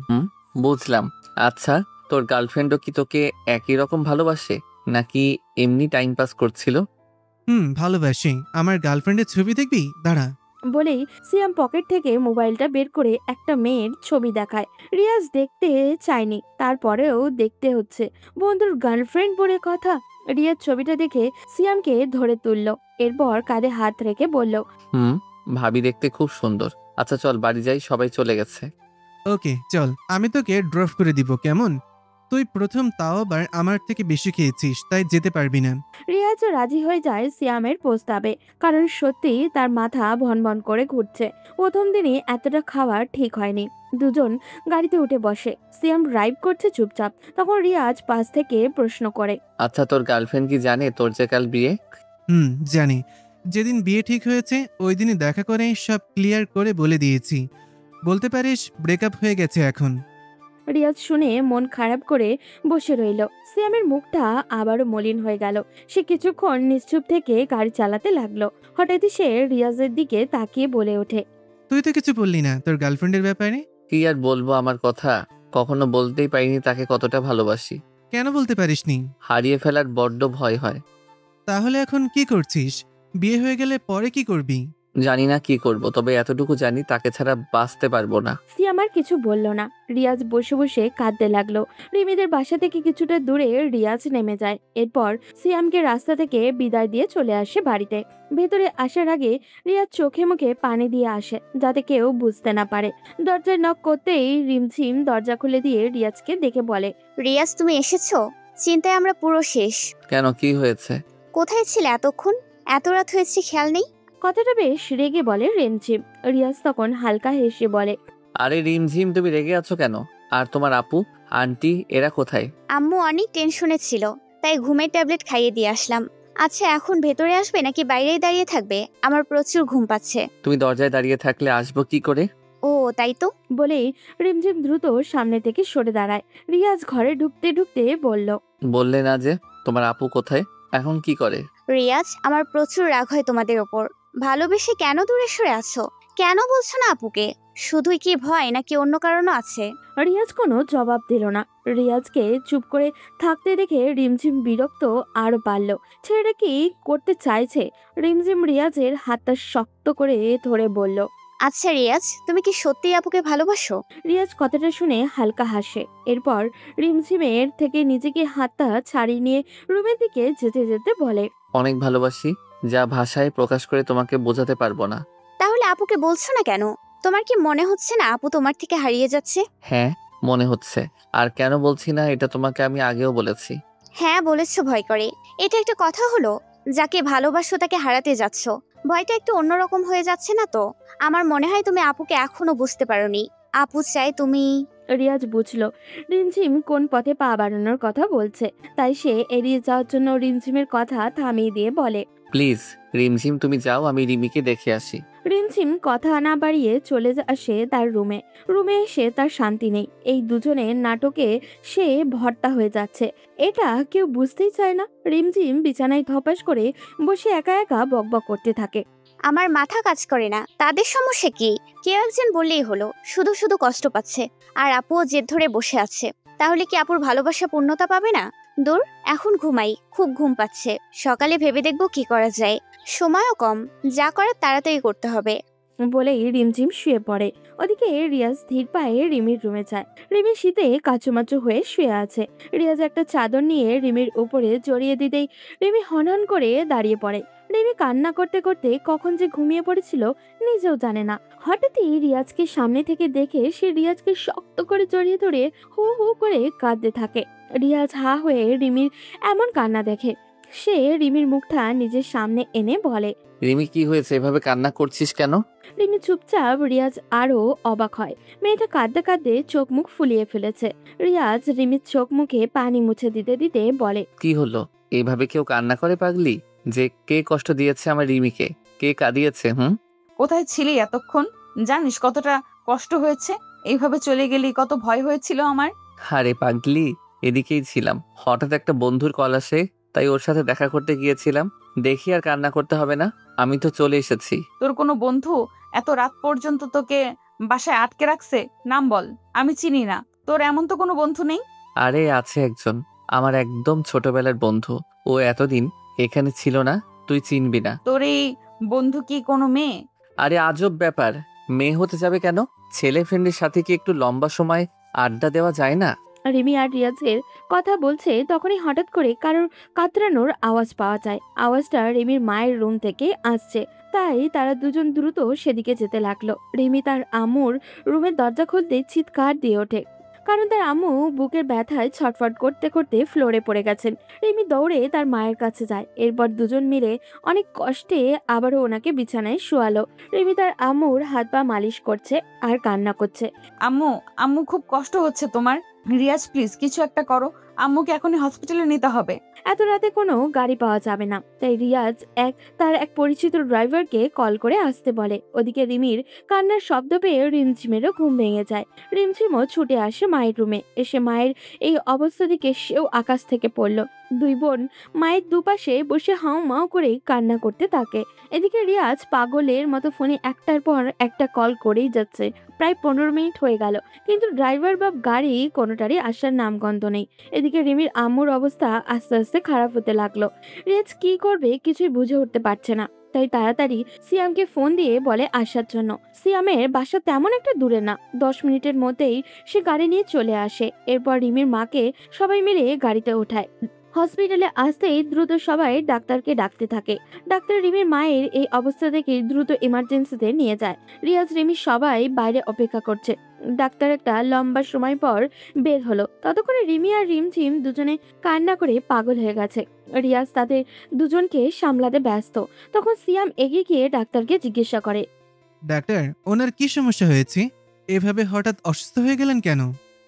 বুঝলাম। আচ্ছা, তোর গার্লফ্রেন্ডও কি তোকে একই রকম ভালোবাসে, নাকি এমনি টাইম পাস করছিল? ভালোবাসি। আমার গার্লফ্রেন্ডের ছবি দেখবি? দাঁড়া। বলেই সিয়াম পকেট থেকে মোবাইলটা বের করে একটা মেয়ের ছবি দেখায়। রিয়াজ দেখতে চায়নি, তারপরেও দেখতে হচ্ছে, বন্ধুর গার্লফ্রেন্ড বলে কথা। রিয়াজ ছবিটা দেখে সিয়ামকে ধরে তুলল, এরপর কাঁধে হাত রেখে বলল, ভাবি দেখতে খুব সুন্দর। আচ্ছা চল বাড়ি যাই, সবাই চলে গেছে। ওকে চল, আমি তোকে ড্রপ করে দিব, কেমন? তুই প্রথম, তাও আবার আমার থেকে বেশি খেয়েছিস, তাই যেতে পারবি না। রিয়াজও রাজি হয়ে যায় সিয়ামের প্রস্তাবে, কারণ সত্যি তার মাথা ভনভন করে ঘুরছে। প্রথম দিনই এতটা খাওয়া ঠিক হয়নি। দুজন গাড়িতে উঠে বসে, সিয়াম ড্রাইভ করছে চুপচাপ। তখন রিয়াজ পাশ থেকে প্রশ্ন করে, আচ্ছা তোর গার্লফ্রেন্ড কি জানে তোর যে কাল বিয়ে? জানি। যেদিন বিয়ে ঠিক হয়েছে ওই দিনই দেখা করে সব ক্লিয়ার করে বলে দিয়েছি। বলতে পারিস ব্রেকআপ হয়ে গেছে এখন। রিয়াজ শুনে মন খারাপ করে বসে রইল। সিয়ামের মুখটা আবারও মলিন হয়ে গেল। সে কিছুক্ষণ নিশ্চুপ থেকে গাড়ি চালাতে লাগলো। হঠাৎই সে রিয়াজের দিকে তাকিয়ে বলে ওঠে, তুই তো কিছু বললি না তোর গার্লফ্রেন্ডের ব্যাপারে। কি আর বলবো আমার কথা, কখনো বলতেই পারিনি তাকে কতটা ভালোবাসি। কেন বলতে পারিসনি? হারিয়ে ফেলার বড্ড ভয় হয়। তাহলে এখন কি করছিস? বিয়ে হয়ে গেলে পরে কি করবি? জানি না কি করব, তবে এতটুকু জানি তাকে ছাড়া বাঁচতে পারবো না। সিয়াম আর কিছু বলল না। রিয়াজ বসে বসে কাঁদতে লাগলো। রিমিদের বাসা থেকে কিছুটা দূরে রিয়াজ নেমে যায়। এরপর সিয়ামকে রাস্তা থেকে বিদায় দিয়ে চলে আসে বাড়িতে। ভেতরে আসার আগে রিয়াজ চোখে মুখে পানি দিয়ে আসে, যাতে কেউ বুঝতে না পারে। দরজায় নক করতেই রিমঝিম দরজা খুলে দিয়ে রিয়াজকে দেখে বলে, রিয়াজ তুমি এসেছো? চিন্তায় আমরা পুরো শেষ। কেন, কি হয়েছে? কোথায় ছিলে এতক্ষণ? এত রাত হয়েছে খেয়াল নেই? কথাটা বেশ রেগে বলে রিমঝিম। রিয়াজ তখন হালকা হেসে বলে, আরে রিমঝিম, তুমি রেগে আছো কেন? আর তোমার আপু আন্টি এরা কোথায়? আম্মু অনেক টেনশনে ছিল, তাই ঘুমের ট্যাবলেট খাইয়ে দিয়ে আসলাম। আচ্ছা এখন ভেতরে আসবে নাকি বাইরেই দাঁড়িয়ে থাকবে? আমার প্রচুর ঘুম পাচ্ছে। তুমি দরজায় দাঁড়িয়ে থাকলে আসবো কি করে? ও তাই তো। বলেই রিমঝিম দ্রুত সামনে থেকে সরে দাঁড়ায়। রিয়াজ ঘরে ঢুকতে ঢুকতে বলল, বললে না যে তোমার আপু কোথায়, এখন কি করে? রিয়াজ আমার প্রচুর রাগ হয় তোমাদের ওপর। ভালোবেসে কেন দূরে সরে আছো? কেন বলছো না আপুকে? শুধুই কি ভয় নাকি অন্য কারণও আছে? রিয়াজ কোনো জবাব দিল না। রিয়াজকে চুপ করে থাকতে দেখে রিমঝিম বিরক্ত আরো বাড়ল। ছেলেটা কি করতে চাইছে? রিমঝিম রিয়াজের হাতটা শক্ত করে ধরে বলল, আচ্ছা রিয়াজ, তুমি কি সত্যিই আপুকে ভালোবাসো? রিয়াজ কথাটা শুনে হালকা হাসে। এরপর রিমঝিমের থেকে নিজেকে হাতটা ছাড়িয়ে নিয়ে রুমের দিকে যেতে যেতে বলে, অনেক ভালোবাসি, যা ভাষায় প্রকাশ করে তোমাকে বোঝাতে পারবো না। তাহলে আপুকে বলছো না কেন? তোমার কি মনে হচ্ছে না আপু তোমার থেকে হারিয়ে যাচ্ছে? হ্যাঁ মনে হচ্ছে। আর কেন বলছি না এটা তোমাকে আমি আগেও বলেছি। হ্যাঁ বলেছো ভয় করে। এটা একটা কথা হলো? যাকে ভালোবাসো তাকে হারাতে যাচ্ছ, ভয়টা একটু অন্যরকম হয়ে যাচ্ছে না তো? আমার মনে হয় তুমি আপুকে এখনো বুঝতে পারোনি। আপু চাই তুমি। রিয়াজ বুঝলো রিমঝিম কোন পথে পা বাড়ানোর কথা বলছে, তাই সে এড়িয়ে যাওয়ার জন্য রিমঝিমের কথা থামিয়ে দিয়ে বলে, প্লিজ রিমঝিম তুমি যাও, আমি রিমিকে দেখে আসি। রিমঝিম কথা না বাড়িয়ে চলে আসে তার রুমে। রুমে এসে তার শান্তি নেই। এই দুজনের নাটকে সে ভর্তা হয়ে যাচ্ছে, এটা কেউ বুঝতেই চায় না। রিমঝিম বিছানায় ধপাস করে বসে একা একা বকবক করতে থাকে। আমার মাথা কাজ করে না, তাদের সমস্যা কি? কেউ একজন বললেই হলো, শুধু শুধু কষ্ট পাচ্ছে। আর আপুও জেদ ধরে বসে আছে, তাহলে কি আপুর ভালোবাসা পূর্ণতা পাবে না? দূর, এখন ঘুমাই, খুব ঘুম পাচ্ছে। সকালে ভেবে দেখবো কি করা যায়। সময়ও কম, যা করার তাড়াতাড়ি করতে হবে। বলেই রিমঝিম শুয়ে পড়ে। ওদিকে রিয়াজ ধীর পায়ে রিমির রুমে যায়। রিমি শীতে কাচুমাচু হয়ে শুয়ে আছে। রিয়াজ একটা চাদর নিয়ে রিমির উপরে জড়িয়ে দিতেই রিমি হনহন করে দাঁড়িয়ে পড়ে। রিমি কান্না করতে করতে কখন যে ঘুমিয়ে পড়েছিল নিজেও জানে না। হঠাৎই রিয়াজকে সামনে থেকে দেখে সে রিয়াজকে শক্ত করে জড়িয়ে ধরে হু হু করে কাঁদতে থাকে। রিয়াজ হা হয়ে রিমির এমন কান্না দেখে। সে রিমির মুখটা নিজের সামনে এনে বলে, রিমি কি হয়েছে, এভাবে কান্না করছিস কেন? রিমি চুপচাপ। রিয়াজ আরো অবাক হয়। মেয়েটা কাঁদতে কাঁদতে চোখ মুখ ফুলিয়ে ফেলেছে। রিয়াজ রিমির চোখ মুখে পানি মুছে দিতে দিতে বলে, কি হলো? এইভাবে কেউ কান্না করে পাগলি? যে কে কষ্ট দিয়েছে আমার রিমিকে? কে কাঁদিয়েছে? কোথায় ছিলি এতক্ষণ? জানিস কতটা কষ্ট হয়েছে? এইভাবে চলে গেলি, কত ভয় হয়েছিল আমার। আরে পাগলি, এদিকেই ছিলাম। হঠাৎ একটা বন্ধুর কল আসে, তাই ওর সাথে দেখা করতে গিয়েছিলাম। দেখি আর কান্না করতে হবে না, আমি তো চলে এসেছি। তোর কোনো বন্ধু এত রাত পর্যন্ত তোকে বাসায় আটকে রাখছে? নাম বল, আমি চিনি না। তোর এমন তো কোনো বন্ধু নেই? আরে আছে একজন, আমার একদম ছোটবেলার বন্ধু। ও এতদিন এখানে ছিল না, তুই চিনবি না। তোর এই বন্ধু কি কোনো মেয়ে? আরে আজব ব্যাপার, মেয়ে হতে যাবে কেন? ছেলে ফ্রেন্ডের সাথে কি একটু লম্বা সময় আড্ডা দেওয়া যায় না? রিমি আর রিয়াজের কথা বলছে তখনই হঠাৎ করে কারোর কাতরানোর আওয়াজ পাওয়া যায়। আওয়াজটা রিমির মায়ের রুম থেকে আসছে, তাই তারা দুজন দ্রুত সেদিকে যেতে লাগলো। রিমি তার আম্মুর রুমের দরজা খুলতে চিৎকার দিয়ে ওঠে, কারণ তার আম্মু বুকের ব্যথায় ছটফট করতে করতে ফ্লোরে পড়ে গেছেন। রিমি দৌড়ে তার মায়ের কাছে যায়। এরপর দুজন মিলে অনেক কষ্টে আবারও ওনাকে বিছানায় শোয়ালো। রিমি তার আম্মুর হাত পা মালিশ করছে আর কান্না করছে। আম্মু, আম্মু খুব কষ্ট হচ্ছে তোমার। রিয়াজ প্লিজ কিছু একটা করো, আম্মুকে এখনই হসপিটালে নিতে হবে। এত রাতে কোনো গাড়ি পাওয়া যাবে না, তাই রিয়াজ তার এক পরিচিত ড্রাইভারকে কল করে আসতে বলে। ওদিকে রিমির কান্নার শব্দ পেয়ে রিমঝিমেরও ঘুম ভেঙে যায়। রিমঝিমও ছুটে আসে মায়ের রুমে। এসে মায়ের এই অবস্থা দেখে সেও আকাশ থেকে পড়ল। দুই বোন মায়ের দুপাশে বসে হাউ মাউ করে কান্না করতে থাকে। এদিকে রিয়াজ পাগলের মতো ফোনে একটার পর একটা কল করেই যাচ্ছে। প্রায় 15 মিনিট হয়ে গেল, কিন্তু ড্রাইভার বা গাড়ি কোনোটারই আসার নামগন্ধ নেই। এদিকে রিমির আম্মুর অবস্থা আস্তে আস্তে খারাপ হতে লাগলো। রিয়াজ কি করবে কিছুই বুঝে উঠতে পারছে না, তাই তাড়াতাড়ি সিয়ামকে ফোন দিয়ে বলে আসার জন্য। সিয়ামের বাসা তেমন একটা দূরে না, 10 মিনিটের মধ্যেই সে গাড়ি নিয়ে চলে আসে। এরপর রিমির মাকে সবাই মিলে গাড়িতে ওঠায়। হসপিটালে আসতেই দ্রুত সবাই ডাক্তারকে ডাকতে থাকে। ডাক্তার রিমির মায়ের এই অবস্থা দেখে দ্রুত ইমার্জেন্সিতে নিয়ে যায়। রিয়াজ রিমি সবাই বাইরে অপেক্ষা করছে। ডাক্তার একটা লম্বা সময় পর বের হলো। ততক্ষণে রিমি আর রিমঝিম দুজনে কান্না করে পাগল হয়ে গেছে। রিয়াজ তাদের দুজনকে সামলাতে ব্যস্ত। তখন সিয়াম এগিয়ে গিয়ে ডাক্তারকে জিজ্ঞাসা করে, ডাক্তার, ওনার কি সমস্যা হয়েছে? এভাবে হঠাৎ অসুস্থ হয়ে গেলেন কেন?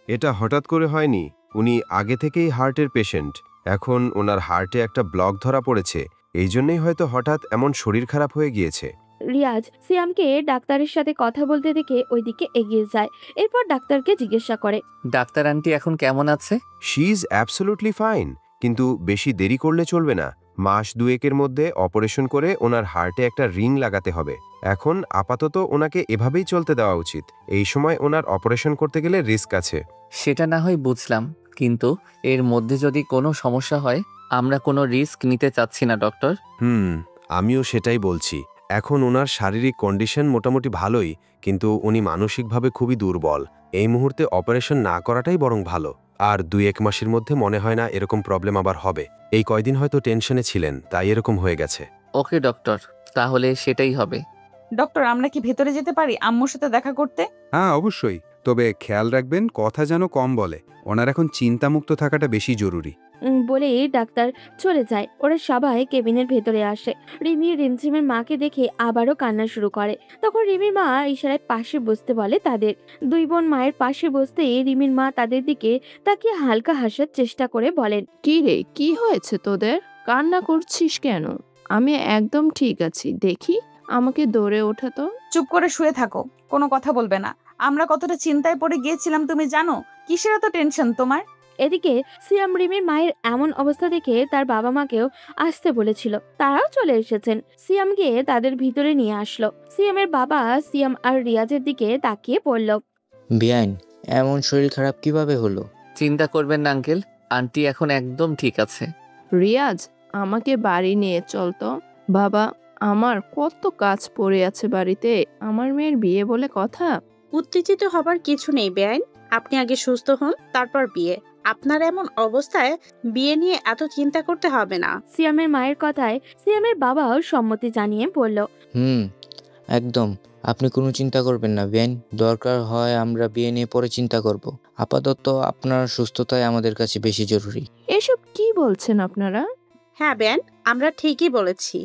এটা হঠাৎ করে হয়নি, উনি আগে থেকেই হার্টের পেশেন্ট। এখন ওনার হার্টে একটা ব্লক ধরা পড়েছে, এই জন্যই হয়তো হঠাৎ এমন শরীর খারাপ হয়ে গিয়েছে। রিয়াজ সিয়ামকে ডাক্তারের সাথে কথা বলতে দেখে ওইদিকে এগিয়ে যায়। এরপর ডাক্তারকে জিজ্ঞাসা করে, ডাক্তার আন্টি এখন কেমন আছে? শি ইজ অ্যাবসোলুটলি ফাইন, কিন্তু বেশি দেরি করলে চলবে না। মাস দুয়েকের মধ্যে অপারেশন করে ওনার হার্টে একটা রিং লাগাতে হবে। এখন আপাতত ওনাকে এভাবেই চলতে দেওয়া উচিত। এই সময় ওনার অপারেশন করতে গেলে রিস্ক আছে। সেটা না হয় বুঝলাম, কিন্তু এর মধ্যে যদি কোনো সমস্যা হয়, আমরা কোনো রিস্ক নিতে চাচ্ছি না ডক্টর। আমিও সেটাই বলছি। এখন ওনার শারীরিক কন্ডিশন মোটামুটি ভালোই, কিন্তু উনি মানসিকভাবে খুবই দুর্বল। এই মুহূর্তে অপারেশন না করাটাই বরং ভালো। আর 2-1 মাসের মধ্যে মনে হয় না এরকম প্রবলেম আবার হবে। এই কয়দিন হয়তো টেনশনে ছিলেন, তাই এরকম হয়ে গেছে। ওকে ডক্টর, তাহলে সেটাই হবে। ডক্টর, আমরা কি ভেতরে যেতে পারি আম্মুর সাথে দেখা করতে? হ্যাঁ অবশ্যই, তবে খেয়াল রাখবেন কথা যেন কম বলে। ওনার এখন চিন্তামুক্ত থাকাটা বেশি জরুরি। বলে ডাক্তার চলে যায়। ওরা সবাই কেবিনের ভেতরে আসে। রিমি রিমঝিমের মাকে দেখে আবারও কান্না শুরু করে। তখন রিমির মা ইশারায় পাশে বসতে বলে তাদের। দুই বোন মায়ের পাশে বসতে রিমির মা তাদের দিকে তাকিয়ে হালকা হাসার চেষ্টা করে বলেন, কি রে, কি হয়েছে তোদের? কান্না করছিস কেন? আমি একদম ঠিক আছি। দেখি, আমাকে দৌড়ে ওঠাতো। চুপ করে শুয়ে থাকো, কোনো কথা বলবে না। আমরা কতটা চিন্তায় পড়ে গিয়েছিলাম তুমি জানো? কিসের এত টেনশন তোমার? এদিকে সিয়াম রিমির মায়ের এমন অবস্থা দেখে তার বাবা মাকেও আসতে বলেছিল, তারাও চলে এসেছেন। সিয়াম গিয়ে তাদের ভিতরে নিয়ে আসলো। সিয়ামের বাবা সিয়াম আর রিয়াজের দিকে তাকিয়ে পড়ল। বেআইন, এমন শরীর খারাপ কিভাবে হলো? চিন্তা করবেন না আঙ্কেল, আন্টি এখন একদম ঠিক আছে। রিয়াজ, আমাকে বাড়ি নিয়ে চল তো। বাবা, আমার কত কাজ পড়ে আছে বাড়িতে। আমার মেয়ের বিয়ে বলে কথা। উত্তেজিত হবার কিছু নেই বেআইন, আপনি আগে সুস্থ হন, তারপর বিয়ে। আপনার এমন অবস্থায় বিয়ে নিয়ে এত চিন্তা করতে হবে না। সিয়ামের মায়ের কথায় সিয়ামের বাবাও সম্মতি জানিয়ে বলল, একদম। আপনি কোনো চিন্তা করবেন না বেন, দরকার হয় আমরা বিয়ে নিয়ে পরে চিন্তা করব। আপাতত আপনার সুস্থতাই আমাদের কাছে বেশি জরুরি। এসব কি বলছেন আপনারা? হ্যাঁ বেন, আমরা ঠিকই বলেছি।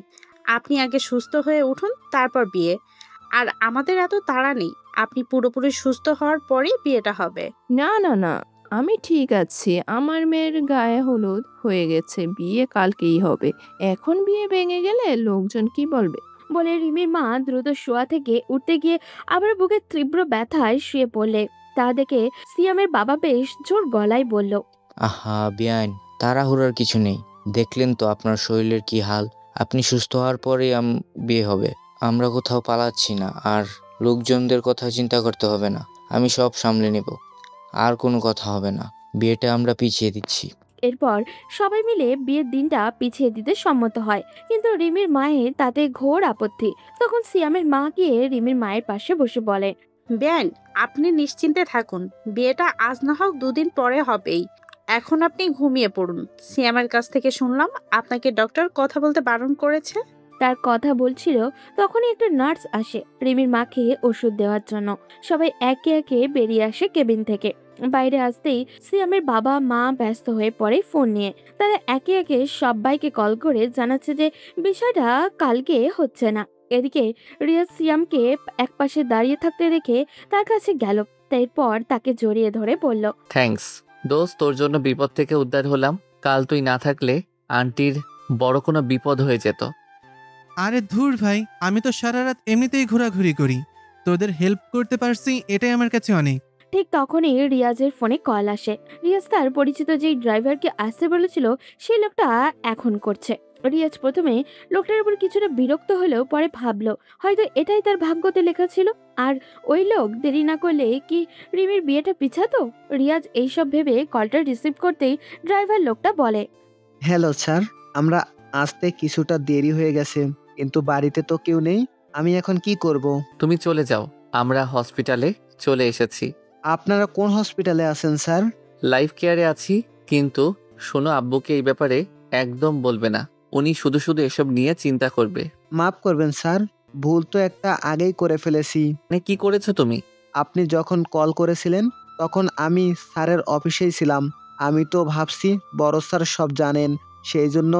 আপনি আগে সুস্থ হয়ে উঠুন, তারপর বিয়ে। আর আমাদের এত তাড়া নেই, আপনি পুরোপুরি সুস্থ হওয়ার পরেই বিয়েটা হবে। না না না, আমি ঠিক আছি। আমার মেয়ের গায়ে হলুদ হয়ে গেছে, বিয়ে কালকেই হবে। এখন বিয়ে ভেঙে গেলে লোকজন কি বলবে? বলে রিমির মা দ্রুত শোয়া থেকে উঠতে গিয়ে আবার বুকে তীব্র ব্যথায় শুয়ে পড়লে। তা দেখে সিয়ামের বাবা বেশ জোর গলায় বলল, আহা বিয়ান, তাড়াহুড়ার কিছু নেই। দেখলেন তো আপনার শরীরের কি হাল। আপনি সুস্থ হওয়ার পরেই বিয়ে হবে। আমরা কোথাও পালাচ্ছি না, আর লোকজনদের কথা চিন্তা করতে হবে না। আমি সব সামলে নেব। আর কোনো কথা হবে না, বিয়েটা আমরা পিছিয়ে দিচ্ছি। এরপর সবাই মিলে বিয়ের দিনটা পিছিয়ে দিতে সম্মত হয়, কিন্তু রিমির মায়ের তাতে ঘোর আপত্তি। তখন সিয়ামের মা গিয়ে রিমির মায়ের পাশে বসে বলে, বেন, আপনি নিশ্চিন্তে থাকুন, বিয়েটা আজ না হোক 2 দিন পরে হবেই। এখন আপনি ঘুমিয়ে পড়ুন। সিয়ামের কাছ থেকে শুনলাম আপনাকে ডক্টর কথা বলতে বারণ করেছে। তার কথা বলছিল তখনই একটা নার্স আসে রিমির মাকে ওষুধ দেওয়ার জন্য। সবাই একে একে বেরিয়ে আসে কেবিন থেকে। বাইরে আসতেই সিয়ামের বাবা মা ব্যস্ত হয়ে পড়ে ফোন নিয়ে। তারা একে একে সবাইকে কল করে জানাচ্ছে যে বিষয়টা কালকে হচ্ছে না। এদিকে রিয়াজ সিয়ামকে একপাশে দাঁড়িয়ে থাকতে দেখে তার কাছে গেল। তারপর তাকে জড়িয়ে ধরে বলল, থ্যাঙ্কস দোস্ত, তোর জন্য বিপদ থেকে উদ্ধার হলাম। কাল তুই না থাকলে আন্টির বড় কোনো বিপদ হয়ে যেত। আরে ধুর ভাই, আমি তো সারা রাত এমনিতেই ঘোরাঘুরি করি। তোদের হেল্প করতে পারছি, এটাই আমার কাছে অনেক। ঠিক তখনই রিয়াজের ফোনে কল আসে। রিয়াজ তার পরিচিত যেই ড্রাইভারকে আসতে বলেছিল সেই লোকটা এখন করছে। রিয়াজ প্রথমে লোকটার উপর কিছুটা বিরক্ত হলেও পরে ভাবলো হয়তো এটাই তার ভাগ্যতে লেখা ছিল। আর ওই লোক দেরি না করলে কি রিমির বিয়েটা পিছাতো? রিয়াজ এইসব ভেবে কলটা রিসিভ করতেই ড্রাইভার লোকটা বলে, হ্যালো স্যার, আমরা আসতে কিছুটা দেরি হয়ে গেছে, কিন্তু বাড়িতে তো কেউ নেই। আমি এখন কি করব? তুমি চলে যাও, আমরা হসপিটালে চলে এসেছি। আপনারা কোন হসপিটালে আছেন স্যার? লাইফ কেয়ারে আছি। কিন্তু শোনো, আব্বুকে এই ব্যাপারে একদম বলবে না। উনি শুধু শুধু এসব নিয়ে চিন্তা করবে। মাফ করবেন স্যার, ভুল তো একটা আগেই করে ফেলেছি। মানে কি করেছো তুমি? আপনি যখন কল করেছিলেন তখন আমি স্যারের অফিসেই ছিলাম। আমি তো ভাবছি বড় স্যার সব জানেন, সেই জন্য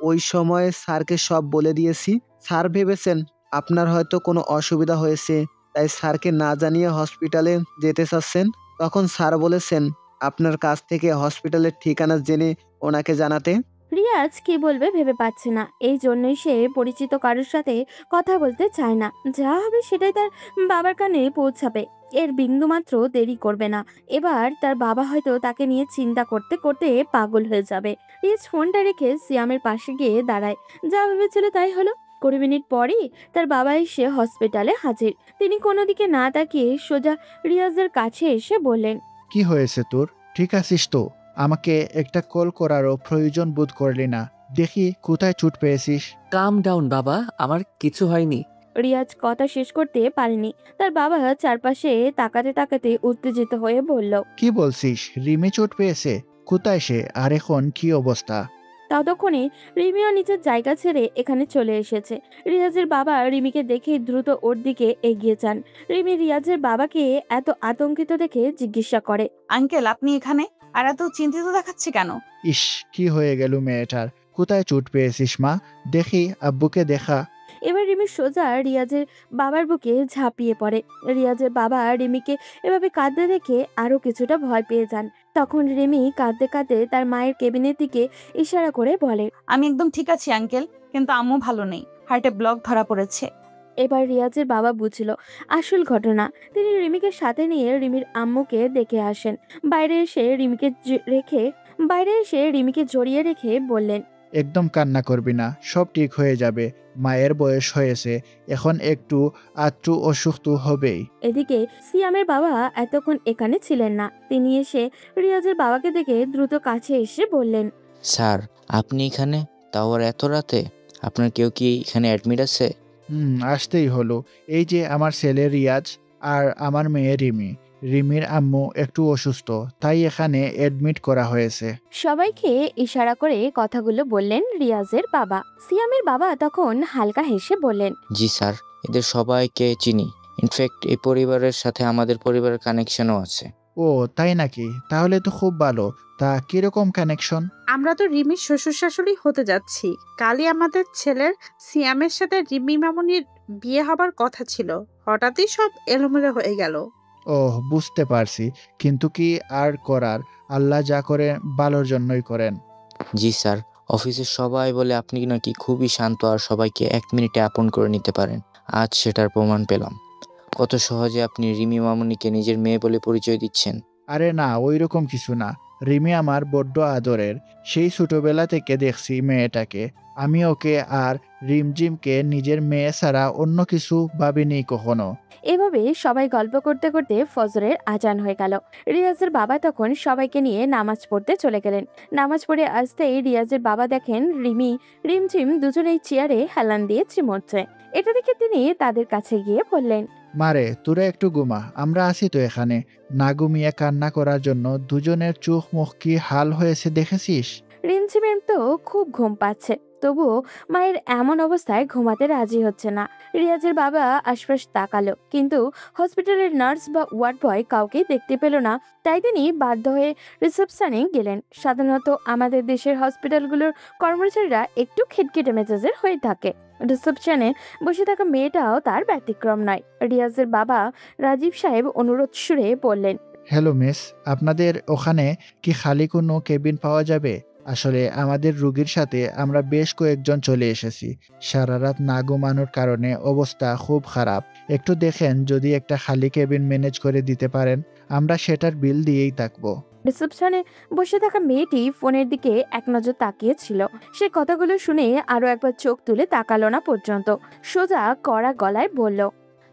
ওই সময় স্যারকে সব বলে দিয়েছি। স্যার ভেবেছেন আপনার হয়তো কোনো অসুবিধা হয়েছে, তাই স্যারকে না জানিয়ে হসপিটালে যেতে চাচ্ছেন। তখন স্যার বলেছেন আপনার কাছ থেকে হসপিটালের ঠিকানা জেনে ওনাকে জানাতে। রিয়াজ কি বলবে ভেবে পাচ্ছে না। এই জন্যই সে পরিচিত কারোর সাথে কথা বলতে চায় না। যা হবে সেটাই তার বাবার কানে পৌঁছাবে। এর বিন্দুমাত্র দেরি করবে না। এবার তার বাবা হয়তো তাকে নিয়ে চিন্তা করতে করতে পাগল হয়ে যাবে। রিয়াজ ফোনটা রেখে সিয়ামের পাশে গিয়ে দাঁড়ায়। যা ভেবেছিল তাই হলো। 20 মিনিট পরেই তার বাবা এসে হসপিটালে হাজির। তিনি কোনো দিকে না তাকিয়ে সোজা রিয়াজের কাছে এসে বললেন, কি হয়েছে তোর? ঠিক আছিস তো? আমাকে একটা কল করারও প্রয়োজন বোধ করলি না। দেখি কোথায় চোট পেয়েছিস। কাম ডাউন বাবা, আমার কিছু হয়নি। রিয়াজ কথা শেষ করতে পারেনি। তার বাবা চারপাশে তাকাতে তাকাতে উত্তেজিত হয়ে বলল, কি বলছিস? রিমে চোট পেয়েছে? কোথায় সে? আর এখন কি অবস্থা? ততক্ষণে রিমিও নিজের জায়গা ছেড়ে এখানে চলে এসেছে। রিয়াজের বাবা রিমিকে দেখে দ্রুত ওর দিকে এগিয়ে যান। রিমি রিয়াজের বাবাকে এত আতঙ্কিত দেখে জিজ্ঞাসা করে, আঙ্কেল আপনি এখানে? আর এত চিন্তিত দেখাচ্ছে কেন? ইস, কি হয়ে গেল মেয়েটার? কোথায় চোট পেয়েছিস মা? দেখি, আব্বুকে দেখা। এবার রিমি সোজা রিয়াজের বাবার বুকে ঝাঁপিয়ে পড়ে। রিয়াজের বাবা রিমিকে এভাবে কাঁদতে দেখে আরো কিছুটা ভয় পেয়ে যান। তখন রিমি কাঁদতে কাঁদতে তার মায়ের কেবিনের দিকে ইশারা করে বলে, আমি একদম ঠিক আছি আঙ্কেল, কিন্তু আম্মু ভালো নেই, হার্টে ব্লক ধরা পড়েছে। এবার রিয়াজের বাবা বুঝল আসল ঘটনা। তিনি রিমিকে সাথে নিয়ে রিমির আম্মুকে দেখে আসেন। বাইরে এসে রিমিকে জড়িয়ে রেখে বললেন, একদম কান্না করবি না, সব ঠিক হয়ে যাবে। মায়ের বয়স হয়েছে, এখন একটু আত্রু অসুখ তো হবেই। এদিকে সিয়ামের বাবা এতক্ষণ এখানে ছিলেন না। তিনি এসে রিয়াজের বাবাকে দেখে দ্রুত কাছে এসে বললেন, স্যার আপনি এখানে? তাও আর এত রাতে? আপনার কেউ কি এখানে অ্যাডমিট আছে? আসতেই হলো। এই যে আমার ছেলে রিয়াজ আর আমার মেয়ে রিমি। রিমির আম্মু একটু অসুস্থ, তাই এখানে অ্যাডমিট করা হয়েছে। সবাইকে ইশারা করে কথাগুলো বললেন রিয়াজের বাবা। সিয়ামের বাবা তখন হালকা হেসে বললেন, জি স্যার, এদের সবাইকে চিনি। ইনফ্যাক্ট এই পরিবারের সাথে আমাদের পরিবারের কানেকশনও আছে। ও তাই নাকি? তাহলে তো খুব ভালো। তা কিরকম কানেকশন? আমরা তো রিমির শ্বশুর শাশুড়ি হতে যাচ্ছি। কালই আমাদের ছেলের সিয়ামের সাথে রিমি মামুনির বিয়ে হবার কথা ছিল, হঠাৎই সব এলোমেলো হয়ে গেল। ওহ, বুঝতে পারছি। কিন্তু কি আর করার, আল্লাহ যা করে ভালোর জন্যই করেন। জি স্যার, অফিসের সবাই বলে আপনি নাকি খুবই শান্ত আর সবাইকে 1 মিনিটে আপন করে নিতে পারেন। আজ সেটার প্রমাণ পেলাম। কত সহজে আপনি রিমি মামুনিকে নিজের মেয়ে বলে পরিচয় দিচ্ছেন। আরে না, ওই রকম কিছু না। রিমি আমার বড্ড আদরের। সেই ছোটবেলা থেকে দেখছি মেয়েটাকে। আমি ওকে আর রিমঝিমকে নিজের মেয়ে ছাড়া অন্য কিছু ভাবিনি কখনো। এভাবে সবাই গল্প করতে করতে ফজরের আজান হয়ে গেল। রিয়াজের বাবা তখন সবাইকে নিয়ে নামাজ পড়তে চলে গেলেন। নামাজ পড়ে আসতেই রিয়াজের বাবা দেখেন রিমঝিম দুজনেই চেয়ারে হেলান দিয়ে চিমড়ছে। এটা দেখে তিনি তাদের কাছে গিয়ে বললেন, মারে, তোরা একটু ঘুমা, আমরা আছি তো এখানে। না ঘুমিয়ে কান্না করার জন্য দুজনের চোখ মুখ কি হাল হয়েছে দেখেছিস? রিমঝিমের তো খুব ঘুম পাচ্ছে, তবুও মায়ের এমন অবস্থায় ঘুমাতে রাজি হচ্ছে না। রিয়াজের বাবা আশপাশ তাকালো, কিন্তু হসপিটালের নার্স বা ওয়ার্ড বয় কাউকে দেখতে পেল না। তাই তিনি বাধ্য হয়ে রিসেপশনে গেলেন। সাধারণত আমাদের দেশের হসপিটালগুলোর কর্মচারীরা একটু খিটখিটে মেজাজের হয়ে থাকে। রিসেপশনে বসে থাকা মেয়েটাও তার ব্যতিক্রম নয়। রিয়াজের বাবা রাজীব সাহেব অনুরোধ সুরে বললেন, হ্যালো মিস, আপনাদের ওখানে কি খালি কোনো কেবিন পাওয়া যাবে? আসলে আমাদের রোগীর সাথে আমরা বেশ কয়েকজন চলে এসেছি। সারা রাত না ঘুমানোর কারণে অবস্থা খুব খারাপ। একটু দেখেন যদি একটা খালি কেবিন ম্যানেজ করে দিতে পারেন, আমরা সেটার বিল দিয়েই থাকবো। রিসেপশনে বসে থাকা মেয়েটি ফোনের দিকে এক নজর তাকিয়েছিল। সে কথাগুলো শুনে আরো একবার চোখ তুলে তাকালো না পর্যন্ত। সোজা কড়া গলায় বলল,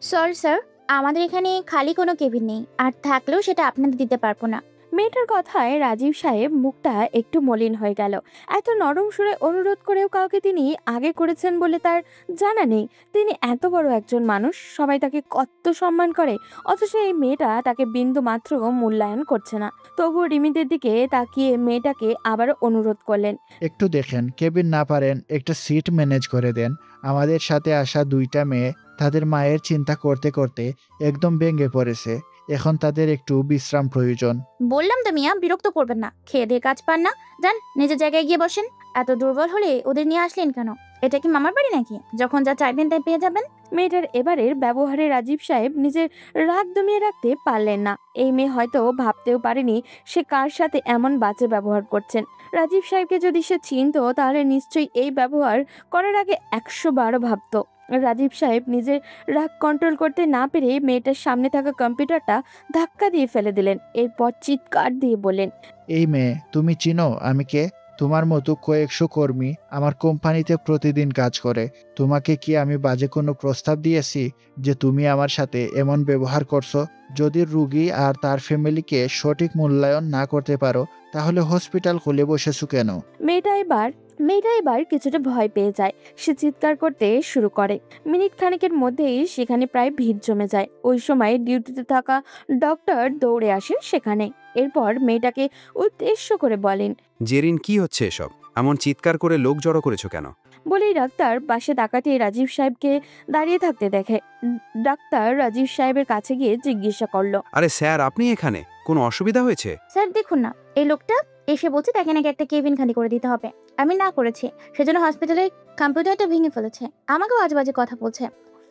সরি স্যার, আমাদের এখানে খালি কোনো কেবিন নেই, আর থাকলেও সেটা আপনাদের দিতে পারবো না। মেয়েটার কথায় রাজীব সাহেব মুখটা একটু মলিন হয়ে গেল। এত নরম সুরে অনুরোধ করেও কাউকে তিনি আগে করেছেন বলে তার জানা নেই। তিনি এত বড় একজন মানুষ, সবাই তাকে কত সম্মান করে, অথচ এই মেয়েটা তাকে বিন্দু মাত্র মূল্যায়ন করছে না। তবুও রিমিদের দিকে তাকিয়ে মেয়েটাকে আবারও অনুরোধ করলেন, একটু দেখেন, কেবিন না পারেন একটা সিট ম্যানেজ করে দেন। আমাদের সাথে আসা 2টা মেয়ে তাদের মায়ের চিন্তা করতে করতে একদম ভেঙে পড়েছে। এখন তাদের একটু বিশ্রাম প্রয়োজন। বললাম তো মিয়া, বিরক্ত করবেন না। খেয়ে দিয়ে কাজ পান না, যান নিজের জায়গায় গিয়ে বসেন। এত দুর্বল হলে ওদের নিয়ে আসলেন কেন? এটা কি মামার বাড়ি নাকি যখন যা চাইবেন তাই পেয়ে যাবেন? মেয়েটার এবারের ব্যবহারে রাজীব সাহেব নিজের রাগ দমিয়ে রাখতে পারলেন না। এই মেয়ে হয়তো ভাবতেও পারেনি সে কার সাথে এমন বাজে ব্যবহার করছেন। রাজীব সাহেবকে যদি সে চিনতো তাহলে নিশ্চয়ই এই ব্যবহার করার আগে 100 বার ভাবতো। রাজীব সাহেব নিজের রাগ কন্ট্রোল করতে না পেরে মেয়েটার সামনে থাকা কম্পিউটারটা ধাক্কা দিয়ে ফেলে দিলেন। এরপর চিৎকার দিয়ে বললেন, এই মেয়ে, তুমি চিনো আমি কে? তোমার মতো কয়েকশো কর্মী আমার কোম্পানিতে প্রতিদিন কাজ করে। তোমাকে কি আমি বাজে কোনো প্রস্তাব দিয়েছি যে তুমি আমার সাথে এমন ব্যবহার করছো? যদি রুগী আর তার ফ্যামিলিকে সঠিক মূল্যায়ন না করতে পারো, তাহলে হসপিটাল খুলে বসেছো কেন? মেয়েটা এবার কিছুটা ভয় পেয়ে যায়। সে চিৎকার করতে শুরু করে। মিনিট খানেকের মধ্যেই সেখানে প্রায় ভিড় জমে যায়। ওই সময় ডিউটিতে থাকা ডক্টর দৌড়ে আসেন সেখানে। এরপর মেয়েটাকে উদ্দেশ্য করে বলেন, জেরিন, কি হচ্ছে এসব? এমন চিৎকার করে লোক জড়ো করেছো কেন? বলেই ডাক্তার পাশে তাকাতে রাজীব সাহেবকে দাঁড়িয়ে থাকতে দেখে। ডাক্তার রাজীব সাহেবের কাছে গিয়ে জিজ্ঞাসা করলো, আরে স্যার, আপনি এখানে? কোনো অসুবিধা হয়েছে? স্যার দেখুন না, এই লোকটা এসে বলছে তাকে নাকি একটা কেবিন খালি করে দিতে হবে। আমি না করেছি, সেজন্য হসপিটালের কম্পিউটারটা ভেঙে ফেলেছে। আমাকেও আজে বাজে কথা বলছে।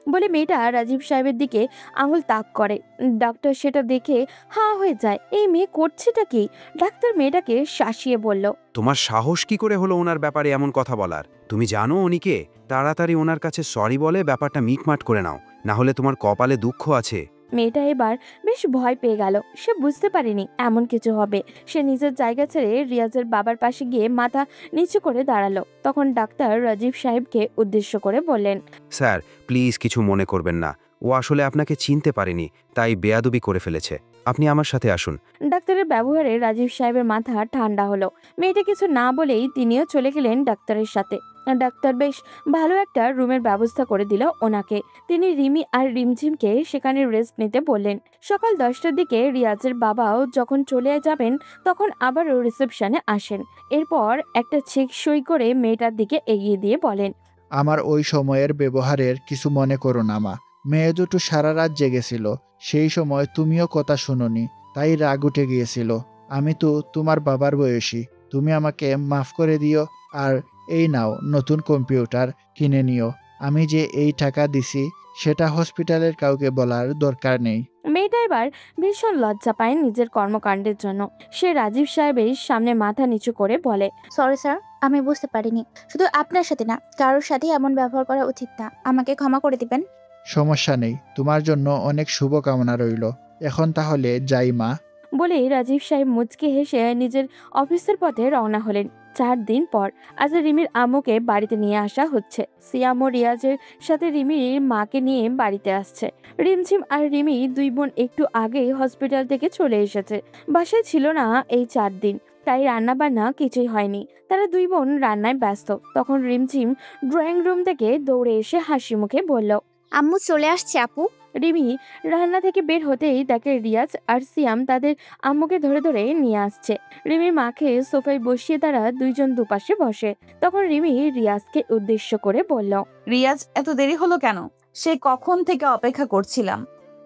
বলে মেয়েটা রাজীব সাহেবের দিকে আঙুল তাক করে। ডাক্তার সেটা দেখে হাঁ হয়ে যায়। এই মেয়ে করছেটা কি? ডাক্তার মেয়েটাকে শাসিয়ে বলল, তোমার সাহস কি করে হলো ওনার ব্যাপারে এমন কথা বলার? তুমি জানো উনি কে? তাড়াতাড়ি ওনার কাছে সরি বলে ব্যাপারটা মিটমাট করে নাও, না হলে তোমার কপালে দুঃখ আছে। মেয়েটা এবার বেশ ভয় পেয়ে গেল। সে বুঝতে পারেনি এমন কিছু হবে। সে নিজের জায়গা ছেড়ে রিয়াজের বাবার পাশে গিয়ে মাথা নিচু করে দাঁড়ালো। তখন ডাক্তার রাজীব সাহেবকে উদ্দেশ্য করে বললেন, স্যার প্লিজ কিছু মনে করবেন না, ও আসলে আপনাকে চিনতে পারেনি, তাই বেয়াদবি করে ফেলেছে। আপনি আমার সাথে আসুন। ডাক্তারের ব্যবহারে রাজীব সাহেবের মাথা ঠান্ডা হলো। মেয়েটা কিছু না বলেই তিনিও চলে গেলেন ডাক্তারের সাথে। ডাক্তার বেশ ভালো একটা রুমের ব্যবস্থা করে দিল ওনাকে। তিনি রিমি আর রিমঝিমকে সেখানে রেস্ট নিতে বললেন। সকাল 10টার দিকে রিয়াজের বাবাও যখন চলে যাবেন তখন আবারও রিসেপশনে আসেন। এরপর একটা চেক সই করে মেয়েটার দিকে এগিয়ে দিয়ে বলেন, আমার ওই সময়ের ব্যবহারের কিছু মনে করো না মা। মেয়ে দুটো সারা রাত জেগেছিল, সেই সময় তুমিও কথা শুনোনি, তাই রাগ উঠে গিয়েছিল। আমি তো তোমার বাবার বয়সী, তুমি আমাকে মাফ করে দিও। আর এই নাও নতুন কম্পিউটার কিনে নিও। আমি যে এই টাকা দিছি সেটা হসপিটালের কাউকে বলার দরকার নেই। মেয়েটা এবার ভীষণ লজ্জা পায় নিজের কর্মকাণ্ডের জন্য। সে রাজীব সাহেবের সামনে মাথা নিচু করে বলে, সরি স্যার, আমি বুঝতে পারিনি। শুধু আপনার সাথে না, কারোর সাথে এমন ব্যবহার করা উচিত না। আমাকে ক্ষমা করে দিবেন। সমস্যা নেই, তোমার জন্য অনেক শুভকামনা রইল। এখন তাহলে যাই মা। বলে রাজীব সাহেব মুচকি হেসে নিজের অফিসের পথে রওনা হলেন। 4 দিন পর আজ রিমির আম্মুকে বাড়িতে নিয়ে আসা হচ্ছে। সিয়াম ও রিয়াজের সাথে রিমির মাকে নিয়ে বাড়িতে আসছে। রিমঝিম আর রিমি 2 বোন একটু আগেই হসপিটাল থেকে চলে এসেছে। বাসায় ছিল না এই 4 দিন, তাই রান্না বান্না কিছুই হয়নি। তারা 2 বোন রান্নায় ব্যস্ত। তখন রিমঝিম ড্রয়িং রুম থেকে দৌড়ে এসে হাসি মুখে বলল, আম্মু চলে আসছে আপু। রিমি রান্না থেকে বের হতেই দেখে রিয়াজ আর সিয়াম তাদের আম্মুকে ধরে ধরে নিয়ে আসছে। রিমির মাকে সোফায় বসিয়ে তারা 2 জন দুপাশে বসে। তখন রিমি রিয়াজকে উদ্দেশ্য করে বলল, রিয়াজ, এত দেরি হলো কেন? সে কখন থেকে অপেক্ষা করছিলাম।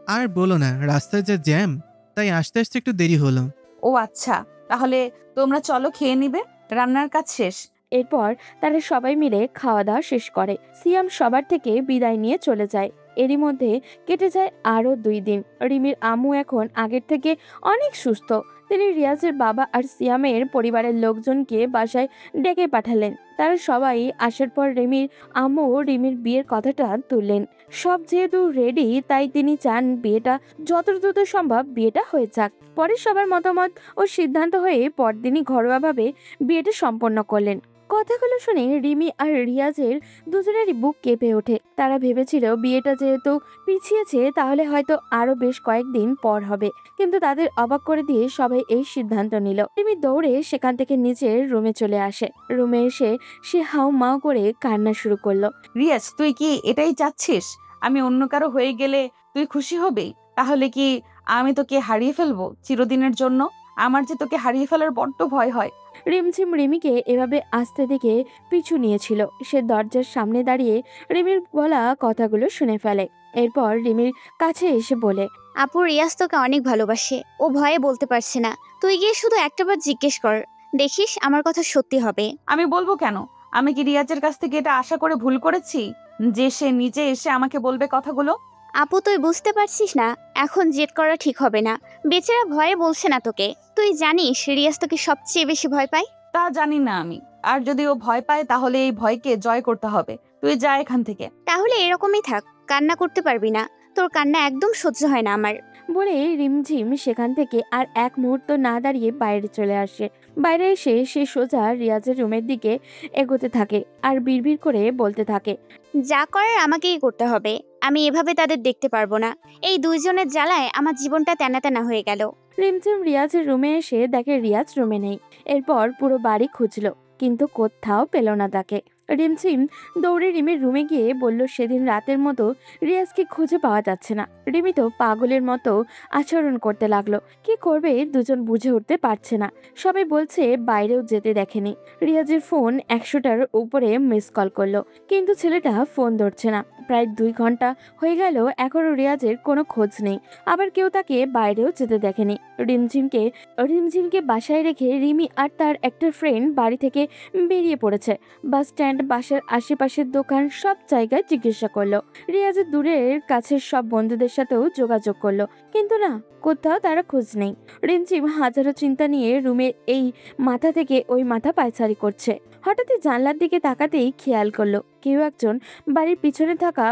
আর বলো না, রাস্তায় যা জ্যাম, তাই আসতে আসতে একটু দেরি হলো। ও আচ্ছা, তাহলে তোমরা চলো, খেয়ে নিবে, রান্নার কাজ শেষ। এরপর তারা সবাই মিলে খাওয়া দাওয়া শেষ করে। সিয়াম সবার থেকে বিদায় নিয়ে চলে যায়। এরই মধ্যে কেটে যায় আরো 2 দিন। রিমির আম্মু এখন আগের থেকে অনেক সুস্থ। তিনি রিয়াজের বাবা আর সিয়ামের পরিবারের লোকজনকে বাসায় ডেকে পাঠালেন। তারা সবাই আসার পর রিমির আম্মু রিমির বিয়ের কথাটা তুললেন। সব যেহেতু রেডি, তাই তিনি চান বিয়েটা যত দ্রুত সম্ভব বিয়েটা হয়ে যাক। পরে সবার মতামত ও সিদ্ধান্ত হয়ে পরদিনই ঘরোয়াভাবে বিয়েটা সম্পন্ন করলেন। কথাগুলো শুনে রিমি আর রিয়াজের দুজনেরই বুক কেঁপে ওঠে। তারা ভেবেছিল বিয়েটা যেহেতু পিছিয়েছে তাহলে হয়তো আরো বেশ কয়েকদিন পর হবে, কিন্তু তাদের অবাক করে দিয়ে সবাই এই সিদ্ধান্ত নিল। রিমি দৌড়ে সেখান থেকে নিজের রুমে চলে আসে। রুমে এসে সে হাউ মাউ করে কান্না শুরু করলো। রিয়াজ, তুই কি এটাই চাচ্ছিস? আমি অন্য কারো হয়ে গেলে তুই খুশি হবি? তাহলে কি আমি তোকে হারিয়ে ফেলবো চিরদিনের জন্য? আমার যে তোকে হারিয়ে ফেলার বড্ড ভয় হয়। রিমঝিম রিমিকে এভাবে আসতে দেখে পিছু নিয়েছিল। সে দরজার সামনে দাঁড়িয়ে রিমির বলা কথাগুলো শুনে ফেলে। এরপর রিমির কাছে এসে বলে, আপু রিয়াজ তোকে অনেক ভালোবাসে, ও ভয়ে বলতে পারছে না। তুই গিয়ে শুধু একটাবার জিজ্ঞেস কর, দেখিস আমার কথা সত্যি হবে। আমি বলবো কেন? আমি কি রিয়াজের কাছ থেকে এটা আশা করে ভুল করেছি যে সে নিজে এসে আমাকে বলবে কথাগুলো? আপু তুই বুঝতে পারছিস না, এখন জেদ করা ঠিক হবে না। বেচারা ভয়ে বলছে না তোকে। তুই জানিস রিয়াজ তোকে সবচেয়ে বেশি ভয় পায়। তা জানি না আমি। আর যদি ও ভয় পায় তাহলে এই ভয়কে জয় করতে হবে। তুই যা এখান থেকে। তাহলে এরকমই থাক, কান্না করতে পারবি না। তোর কান্না একদম সহ্য হয় না আমার। বলে রিমঝিম সেখান থেকে আর এক মুহূর্ত না দাঁড়িয়ে বাইরে চলে আসে। বাইরে এসে সে সোজা রিয়াজের রুমের দিকে এগোতে থাকে আর বিড়বিড় করে বলতে থাকে, যা করার আমাকেই করতে হবে। আমি এভাবে তাদের দেখতে পারবো না। এই 2 জনের জ্বালায় আমার জীবনটা তেনা তেনা হয়ে গেল। রিমঝিম রিয়াজের রুমে এসে দেখে রিয়াজ রুমে নেই। এরপর পুরো বাড়ি খুঁজলো, কিন্তু কোথাও পেল না তাকে। রিমঝিম দৌড়ে রিমির রুমে গিয়ে বলল সেদিন রাতের মতো রিয়াজকে খুঁজে পাওয়া যাচ্ছে না। রিমি তো পাগলের মতো আচরণ করতে লাগলো। কি করবে দুজন বুঝে উঠতে পারছে না। সবাই বলছে বাইরেও যেতে দেখেনি। রিয়াজের ফোন 100টার উপরে মিস কল করলো, কিন্তু ছেলেটা ফোন ধরছে না। প্রায় 2 ঘন্টা হয়ে গেল, এখনো রিয়াজের কোনো খোঁজ নেই। আবার কেউ তাকে বাইরেও যেতে দেখেনি। রিমঝিমকে বাসায় রেখে রিমি আর তার একটা ফ্রেন্ড বাড়ি থেকে বেরিয়ে পড়েছে। বাস স্ট্যান্ড, বাসার আশেপাশের দোকান, সব জায়গায় জিজ্ঞাসা করলো। রিয়াজের দূরের কাছের সব বন্ধুদের সাথেও যোগাযোগ করলো, কিন্তু না, কোথাও তারা খোঁজ নেই। রিমঝিম হাজারো চিন্তা নিয়ে রুমের এই মাথা থেকে ওই মাথা পায়চারি করছে। হঠাৎই জানলার দিকে তাকাতেই খেয়াল করলো কেউ একজন বাড়ির পেছনে থাকা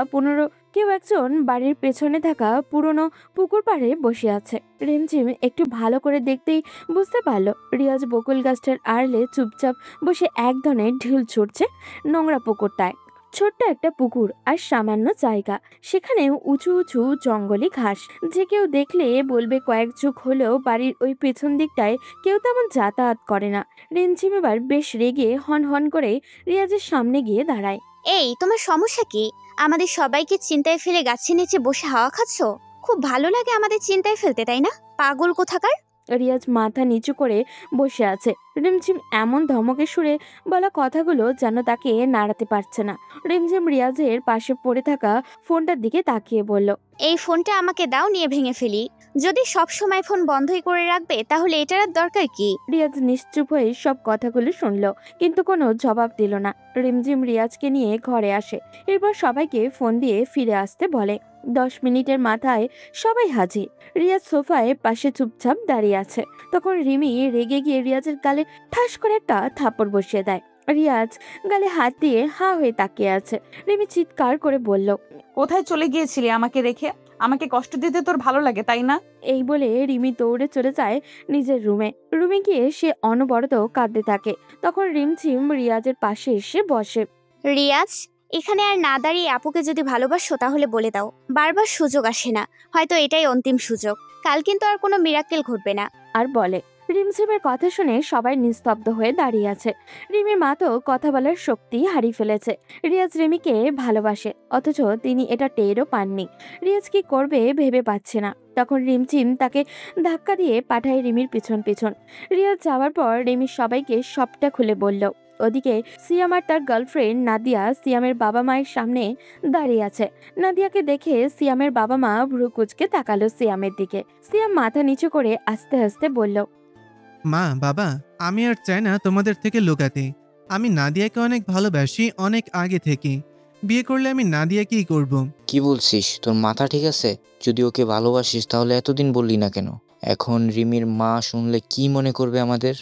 পুরনো পুকুর পাড়ে বসে আছে। রিমঝিম একটু ভালো করে দেখতেই বুঝতে পারলো রিয়াজ বকুল গাছটার আড়লে চুপচাপ বসে এক ধরনের ঢিল ছুটছে নোংরা পুকুরটায়। ছোট্ট একটা পুকুর আর সামান্য জায়গা, সেখানে উঁচু উঁচু জঙ্গলি ঘাস, যে কেউ দেখলে বলবে কয়েক যুগ হলেও বাড়ির ওই পেছন দিকটায় কেউ তেমন যাতায়াত করে না। রিমঝিম এবার বেশ রেগে হন হন করে রিয়াজের সামনে গিয়ে দাঁড়ায়। এই তোমার সমস্যা কি? আমাদের সবাইকে চিন্তায় ফেলে গাছের নিচে বসে হাওয়া খাচ্ছ? খুব ভালো লাগে আমাদের চিন্তায় ফেলতে, তাই না? পাগল কোথাকার। রিয়াজ মাথা নিচু করে বসে আছে। রিমঝিম এমন ধমকে সুরে বলা কথাগুলো যেন তাকে নাড়াতে পারছে না। রিমঝিম রিয়াজের পাশে পড়ে থাকা ফোনটার দিকে তাকিয়ে বলল, এই ফোনটা আমাকে দাও, নিয়ে ভেঙে ফেলি। যদি সব সময় ফোন বন্ধই করে রাখবে তাহলে এটার আর দরকার কি? রিয়াজ নিশ্চুপ হয়ে সব কথাগুলো শুনলো, কিন্তু কোনো জবাব দিল না। রিমঝিম রিয়াজকে নিয়ে ঘরে আসে, এরপর সবাইকে ফোন দিয়ে ফিরে আসতে বলে। 10 মিনিটের মাথায় সবাই হাজির। রিয়াজ সোফায় পাশে চুপচাপ দাঁড়িয়ে আছে। তখন রিমি রেগে গিয়ে রিয়াজের গালে ঠাস করে একটা থাপ্পড় বসিয়ে দেয়। রিয়াজ গালে হাত দিয়ে হাঁ হয়ে তাকিয়ে আছে। রিমি চিৎকার করে বলল, কোথায় চলে গিয়েছিলি আমাকে রেখে? আমাকে কষ্ট দিতে তোর ভালো লাগে, তাই না? এই বলে রিমি দৌড়ে চলে যায় নিজের রুমে গিয়ে সে অনবরত কাঁদতে থাকে। তখন রিমঝিম রিয়াজের পাশে এসে বসে। রিয়াজ, এখানে আর না দাঁড়িয়ে আপুকে যদি ভালোবাসো তাহলে বলে দাও। বারবার সুযোগ আসে না, হয়তো এটাই অন্তিম সুযোগ। কাল কিন্তু আর কোনো মিরাক্কেল ঘটবে না। আর বলে। রিমঝিমের কথা শুনে সবাই নিস্তব্ধ হয়ে দাঁড়িয়ে আছে। রিমির মা তো কথা বলার শক্তি হারিয়ে ফেলেছে। রিয়াজ রিমিকে ভালোবাসে, অথচ তিনি এটা টেরও পাননি। রিয়াজ কি করবে ভেবে পাচ্ছে না। তখন রিমঝিম তাকে ধাক্কা দিয়ে পাঠায় রিমির পিছন পিছন। রিয়াজ যাওয়ার পর রিমি সবাইকে সবটা খুলে বলল। ওদিকে সিয়াম আর তার গার্লফ্রেন্ড নাদিয়া সিয়ামের বাবা মায়ের সামনে দাঁড়িয়ে আছে। নাদিয়াকে দেখে সিয়ামের বাবা মা ভ্রু কুঁচকে তাকালো সিয়ামের দিকে। সিয়াম মাথা নিচু করে আস্তে আস্তে বলল, মা বাবা, আমি আর চাই না তোমাদের থেকে লুকাতে। আমি নাদিয়াকে অনেক ভালোবাসি, অনেক আগে থেকে। বিয়ে করলে আমি নাদিয়াকেই করব। কি বলছিস? তোর মাথা ঠিক আছে? যদি ওকে ভালোবাসিস তাহলে এতদিন বললি না কেন? এখন রিমির মা শুনলে কি মনে করবে আমাদের?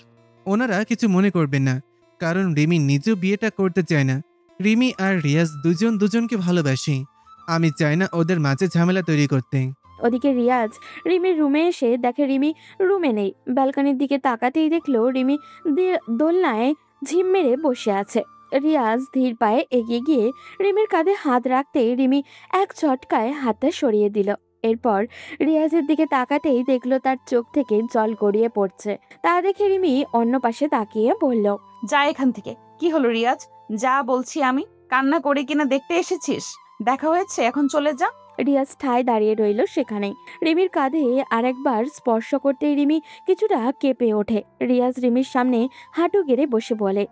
ওনারা কিছু মনে করবেন না, কারণ রিমি নিজেও বিয়েটা করতে চায় না। রিমি আর রিয়াজ দুজন দুজনকে ভালোবাসে। আমি চাই না ওদের মাঝে ঝামেলা তৈরি করতে। ওদিকে রিয়াজ রিমির রুমে এসে দেখে রিমি রুমে নেই। ব্যালকনির দিকে তাকাতেই দেখলো রিমি দোলনায় ঝিম মেরে বসে আছে। রিয়াজ ধীর পায়ে এগিয়ে গিয়ে রিমির কাঁধে হাত রাখতে রিমি এক ঝটকায় হাতটা সরিয়ে দিল। এরপর রিয়াজের দিকে তাকাতেই দেখলো তার চোখ থেকে জল গড়িয়ে পড়ছে। তা দেখে রিমি অন্য পাশে তাকিয়ে বলল, যা এখান থেকে। কি হলো রিয়াজ? যা বলছি আমি। কান্না করে কিনা দেখতে এসেছিস? দেখা হয়েছে, এখন চলে যা। রিয়াজ ঠায় দাঁড়িয়ে রইল সেখানেই। রিমির কাঁধে আরেকবার স্পর্শ করতেই রিমি কিছুটা কেঁপে ওঠে। রিয়াজ রিমির সামনে হাঁটু গেড়ে বসে বলে,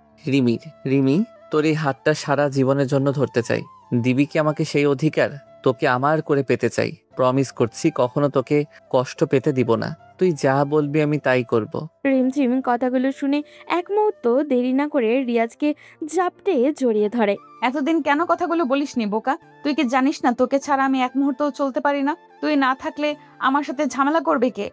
রিমি, তোর এই হাতটা সারা জীবনের জন্য ধরতে চাই। দিবি কি আমাকে সেই অধিকার? তোকে আমার করে পেতে চাই। প্রমিস করছি কখনো তোকে কষ্ট পেতে দিব না। তুই যা বলবি আমি তাই করব। রিমঝিম কথাগুলো শুনে এক মুহূর্ত দেরি না করে রিয়াজকে জাপটে জড়িয়ে ধরে। এতদিন কেন কথাগুলো বলিসনি বোকা? তুই কি জানিস না তোকে ছাড়া আমি এক মুহূর্তও চলতে পারি না? তুই না থাকলে আমার সাথে ঝামেলা করবে কে?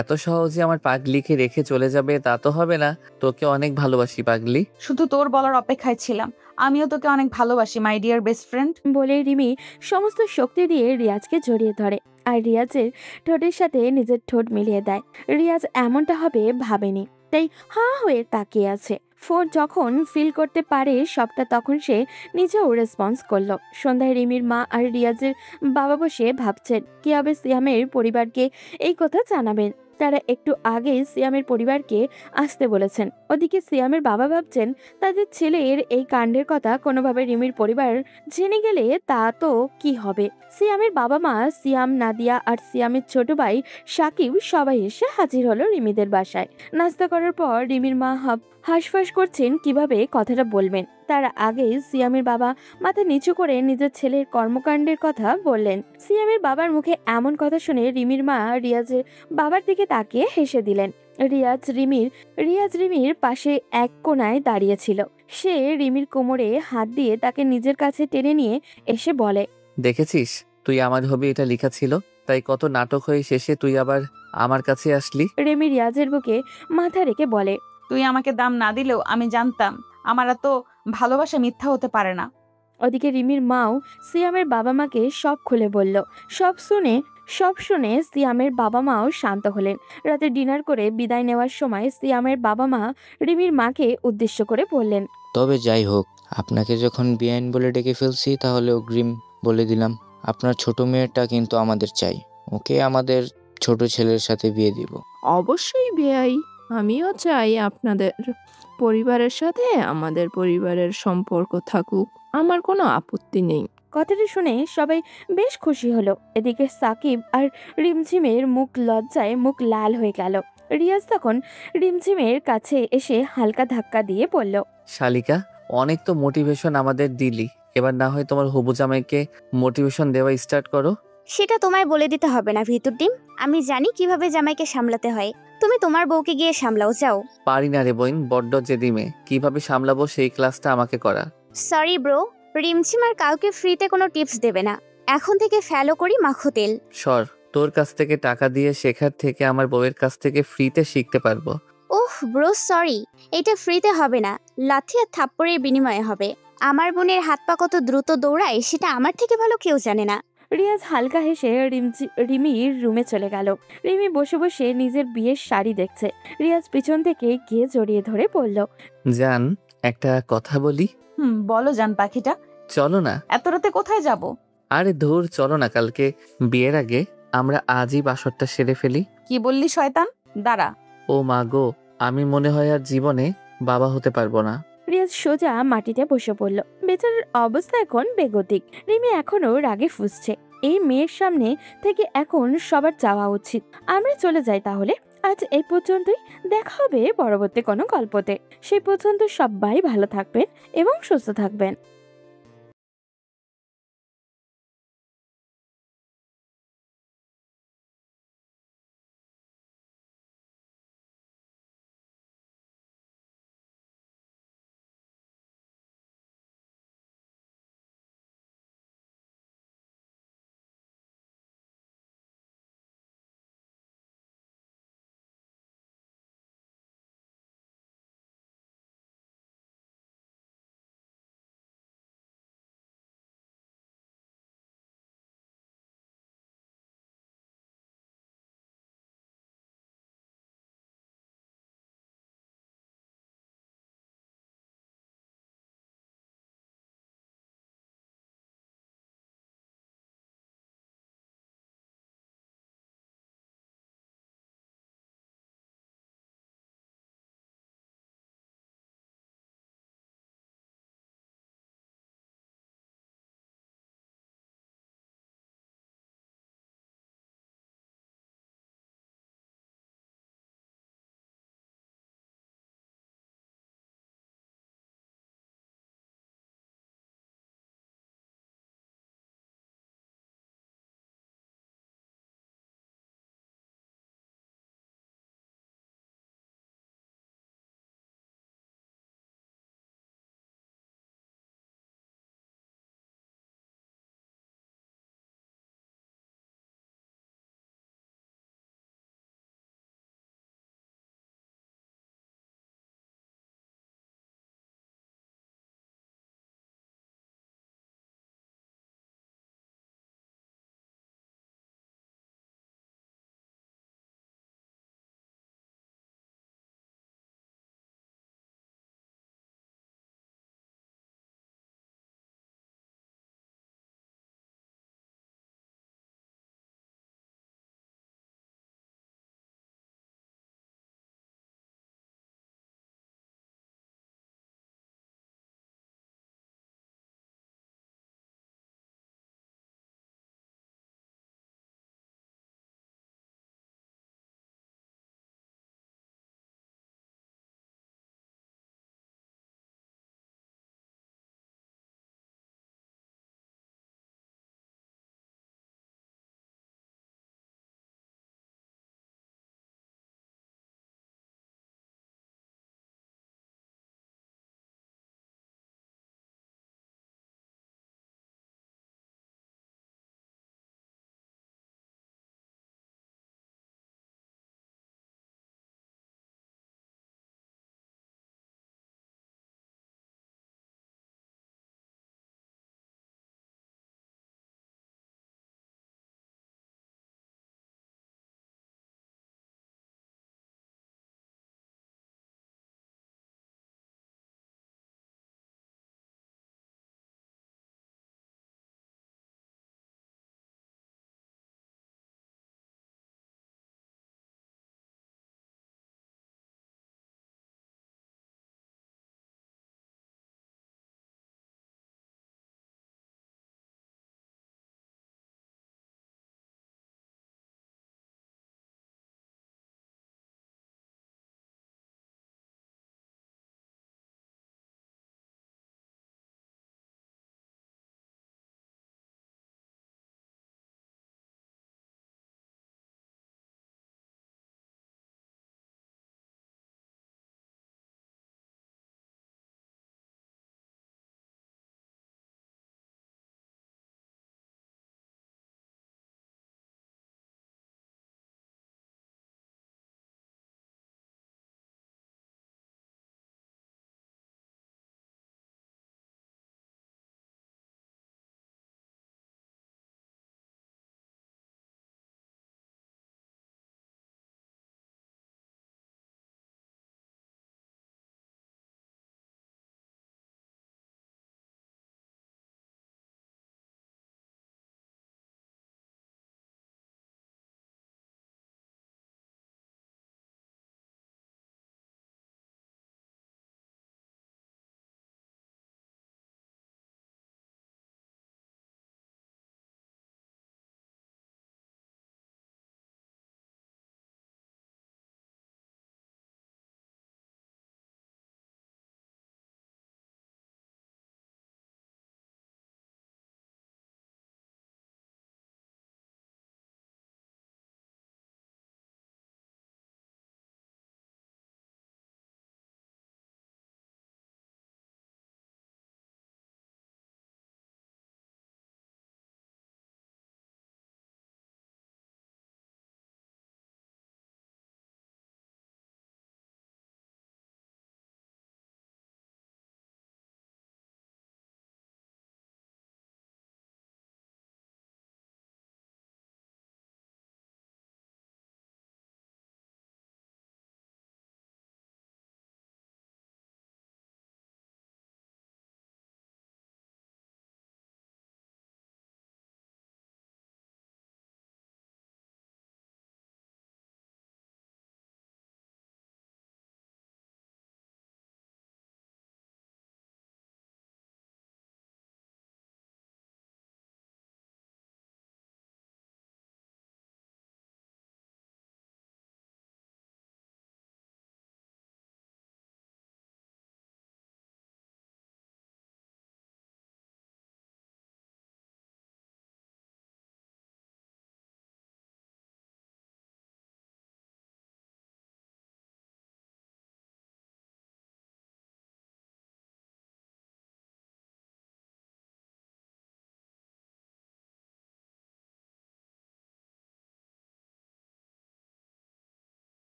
এত সহজে আমার পাগলিকে রেখে চলে যাবে তা তো হবে না। তোকে অনেক ভালোবাসি পাগলি। শুধু তোর বলার অপেক্ষায় ছিলাম। আমিও তোকে অনেক ভালোবাসি মাই ডিয়ার বেস্ট ফ্রেন্ড। বলে রিমি সমস্ত শক্তি দিয়ে রিয়াজকে জড়িয়ে ধরে আর রিয়াজের ঠোঁটের সাথে নিজের ঠোঁট মিলিয়ে দেয়। রিয়াজ এমনটা হবে ভাবেনি, তাই হাঁ হয়ে তাকিয়ে আছে। ফোন যখন ফিল করতে পারে সবটা, তখন সে নিজেও রেসপন্স করলো। সন্ধ্যায় রিমির মা আর রিয়াজের বাবা বসে ভাবছেন কিভাবে সিয়ামের পরিবারকে এই কথা জানাবেন। তারা একটু আগে সিয়ামের পরিবারকে আসতে বলেছেন। ওদিকে সিয়ামের বাবা ভাবছেন তাদের ছেলের এই কাণ্ডের কথা কোনোভাবে রিমির পরিবার জেনে গেলে তা তো কি হবে। সিয়ামের বাবা মা, সিয়াম, নাদিয়া আর সিয়ামের ছোট ভাই সাকিব সবাই এসে হাজির হলো রিমিদের বাসায়। নাস্তা করার পর রিমির মা হাঁসফাঁস করছেন কিভাবে কথাটা বলবেন। তার আগে সিয়ামের বাবা মাথা নিচু করে নিজের ছেলের কর্মকাণ্ডের কথা বললেন। সিয়ামের বাবার মুখে এমন কথা শুনে রিমির মা রিয়াজের বাবার দিকে তাকিয়ে হেসে দিলেন। রিয়াজ রিমির পাশে এক কোণায় দাঁড়িয়েছিল। সে রিমির কোমরে হাত দিয়ে তাকে নিজের কাছে টেনে নিয়ে এসে বলে, দেখেছিস, তুই আমার হবি এটা লেখা ছিল, তাই কত নাটক হয়ে শেষে তুই আবার আমার কাছে আসলি। রিমি রিয়াজের বুকে মাথা রেখে বলে, তুই আমাকে দাম না দিলেও আমি জানতাম আমার এত ভালোবাসা মিথ্যা হতে পারে না। ওদিকে রিমির মাও সিয়ামের বাবা মাকে সব খুলে বলল। সব শুনে সিয়ামের বাবা মাও শান্ত হলেন। রাতে ডিনার করে বিদায় নেওয়ার সময় সিয়ামের বাবা মা রিমির মাকে উদ্দেশ্য করে বললেন, তবে যাই হোক, আপনাকে যখন বেআইন বলে ডেকে ফেলছি তাহলে অগ্রিম বলে দিলাম, আপনার ছোট মেয়েটা কিন্তু আমাদের চাই। ওকে আমাদের ছোট ছেলের সাথে বিয়ে দিব। অবশ্যই বেয়াই, আমিও চাই আপনাদের পরিবারের সাথে আমাদের পরিবারের সম্পর্ক থাকুক, আমার কোনো আপত্তি নেই। কথাটি শুনে সবাই বেশ খুশি হলো। এদিকে সাকিব আর রিমঝিমের মুখ লজ্জায় মুখ লাল হয়ে গেল। রিয়াজ তখন রিমঝিমের কাছে এসে হালকা ধাক্কা দিয়ে বলল, শালিকা, অনেক তো মোটিভেশন আমাদের দিলি, এবার না হয় তোমার হবু জামাইকে মোটিভেশন দেওয়া স্টার্ট করো। সেটা তোমায় বলে দিতে হবে না ভিতর ডিম, আমি জানি কিভাবে জামাইকে সামলাতে হয়। তুমি তোমার বউকে গিয়ে সামলাও, যাও। পারি না রে বোন, বড্ড জেদিমে, কিভাবে সামলাবো সেই ক্লাসটা আমাকে করা। সরি ব্রো, রিমঝিম আর কাউকে ফ্রিতে কোনো টিপস দেবে না। এখন থেকে ফ্যালো করি মাখো তেল। সর, তোর কাছ থেকে টাকা দিয়ে শেখার থেকে আমার বউয়ের কাছ থেকে ফ্রিতে শিখতে পারবো। ওহ ব্রো সরি, এটা ফ্রিতে হবে না, লাথি আর থাপ্পড়ের বিনিময়ে হবে। আমার বোনের হাত পা কত দ্রুত দৌড়ায় সেটা আমার থেকে ভালো কেউ জানে না। রিয়াজ হালকা হেসে রিমির রুমে চলে গেল। রিমি বসে বসে নিজের বিয়ের শাড়ি দেখছে। রিয়াজ পিছন থেকে গিয়ে জড়িয়ে ধরে বলল, জান, একটা কথা বলি। বলো জান পাখিটা। চলো না। এত রাতে কোথায় যাব? আরে ধুর, চলো না, কালকে বিয়ের আগে আমরা আজই বাসরটা সেরে ফেলি। কি বললি শয়তান? দাঁড়া। ও মা গো, আমি মনে হয় আর জীবনে বাবা হতে পারবো না। রিয়াজ সোজা মাটিতে বসে পড়ল। বেচারার অবস্থা এখন বেগতিক। রিমি এখনো রাগে ফুঁসছে। এই মেয়ের সামনে থেকে এখন সবার যাওয়া উচিত। আমরা চলে যাই তাহলে। আজ এই পর্যন্তই, দেখা হবে পরবর্তী কোনো গল্পতে। সেই পর্যন্ত সবাই ভালো থাকবেন এবং সুস্থ থাকবেন।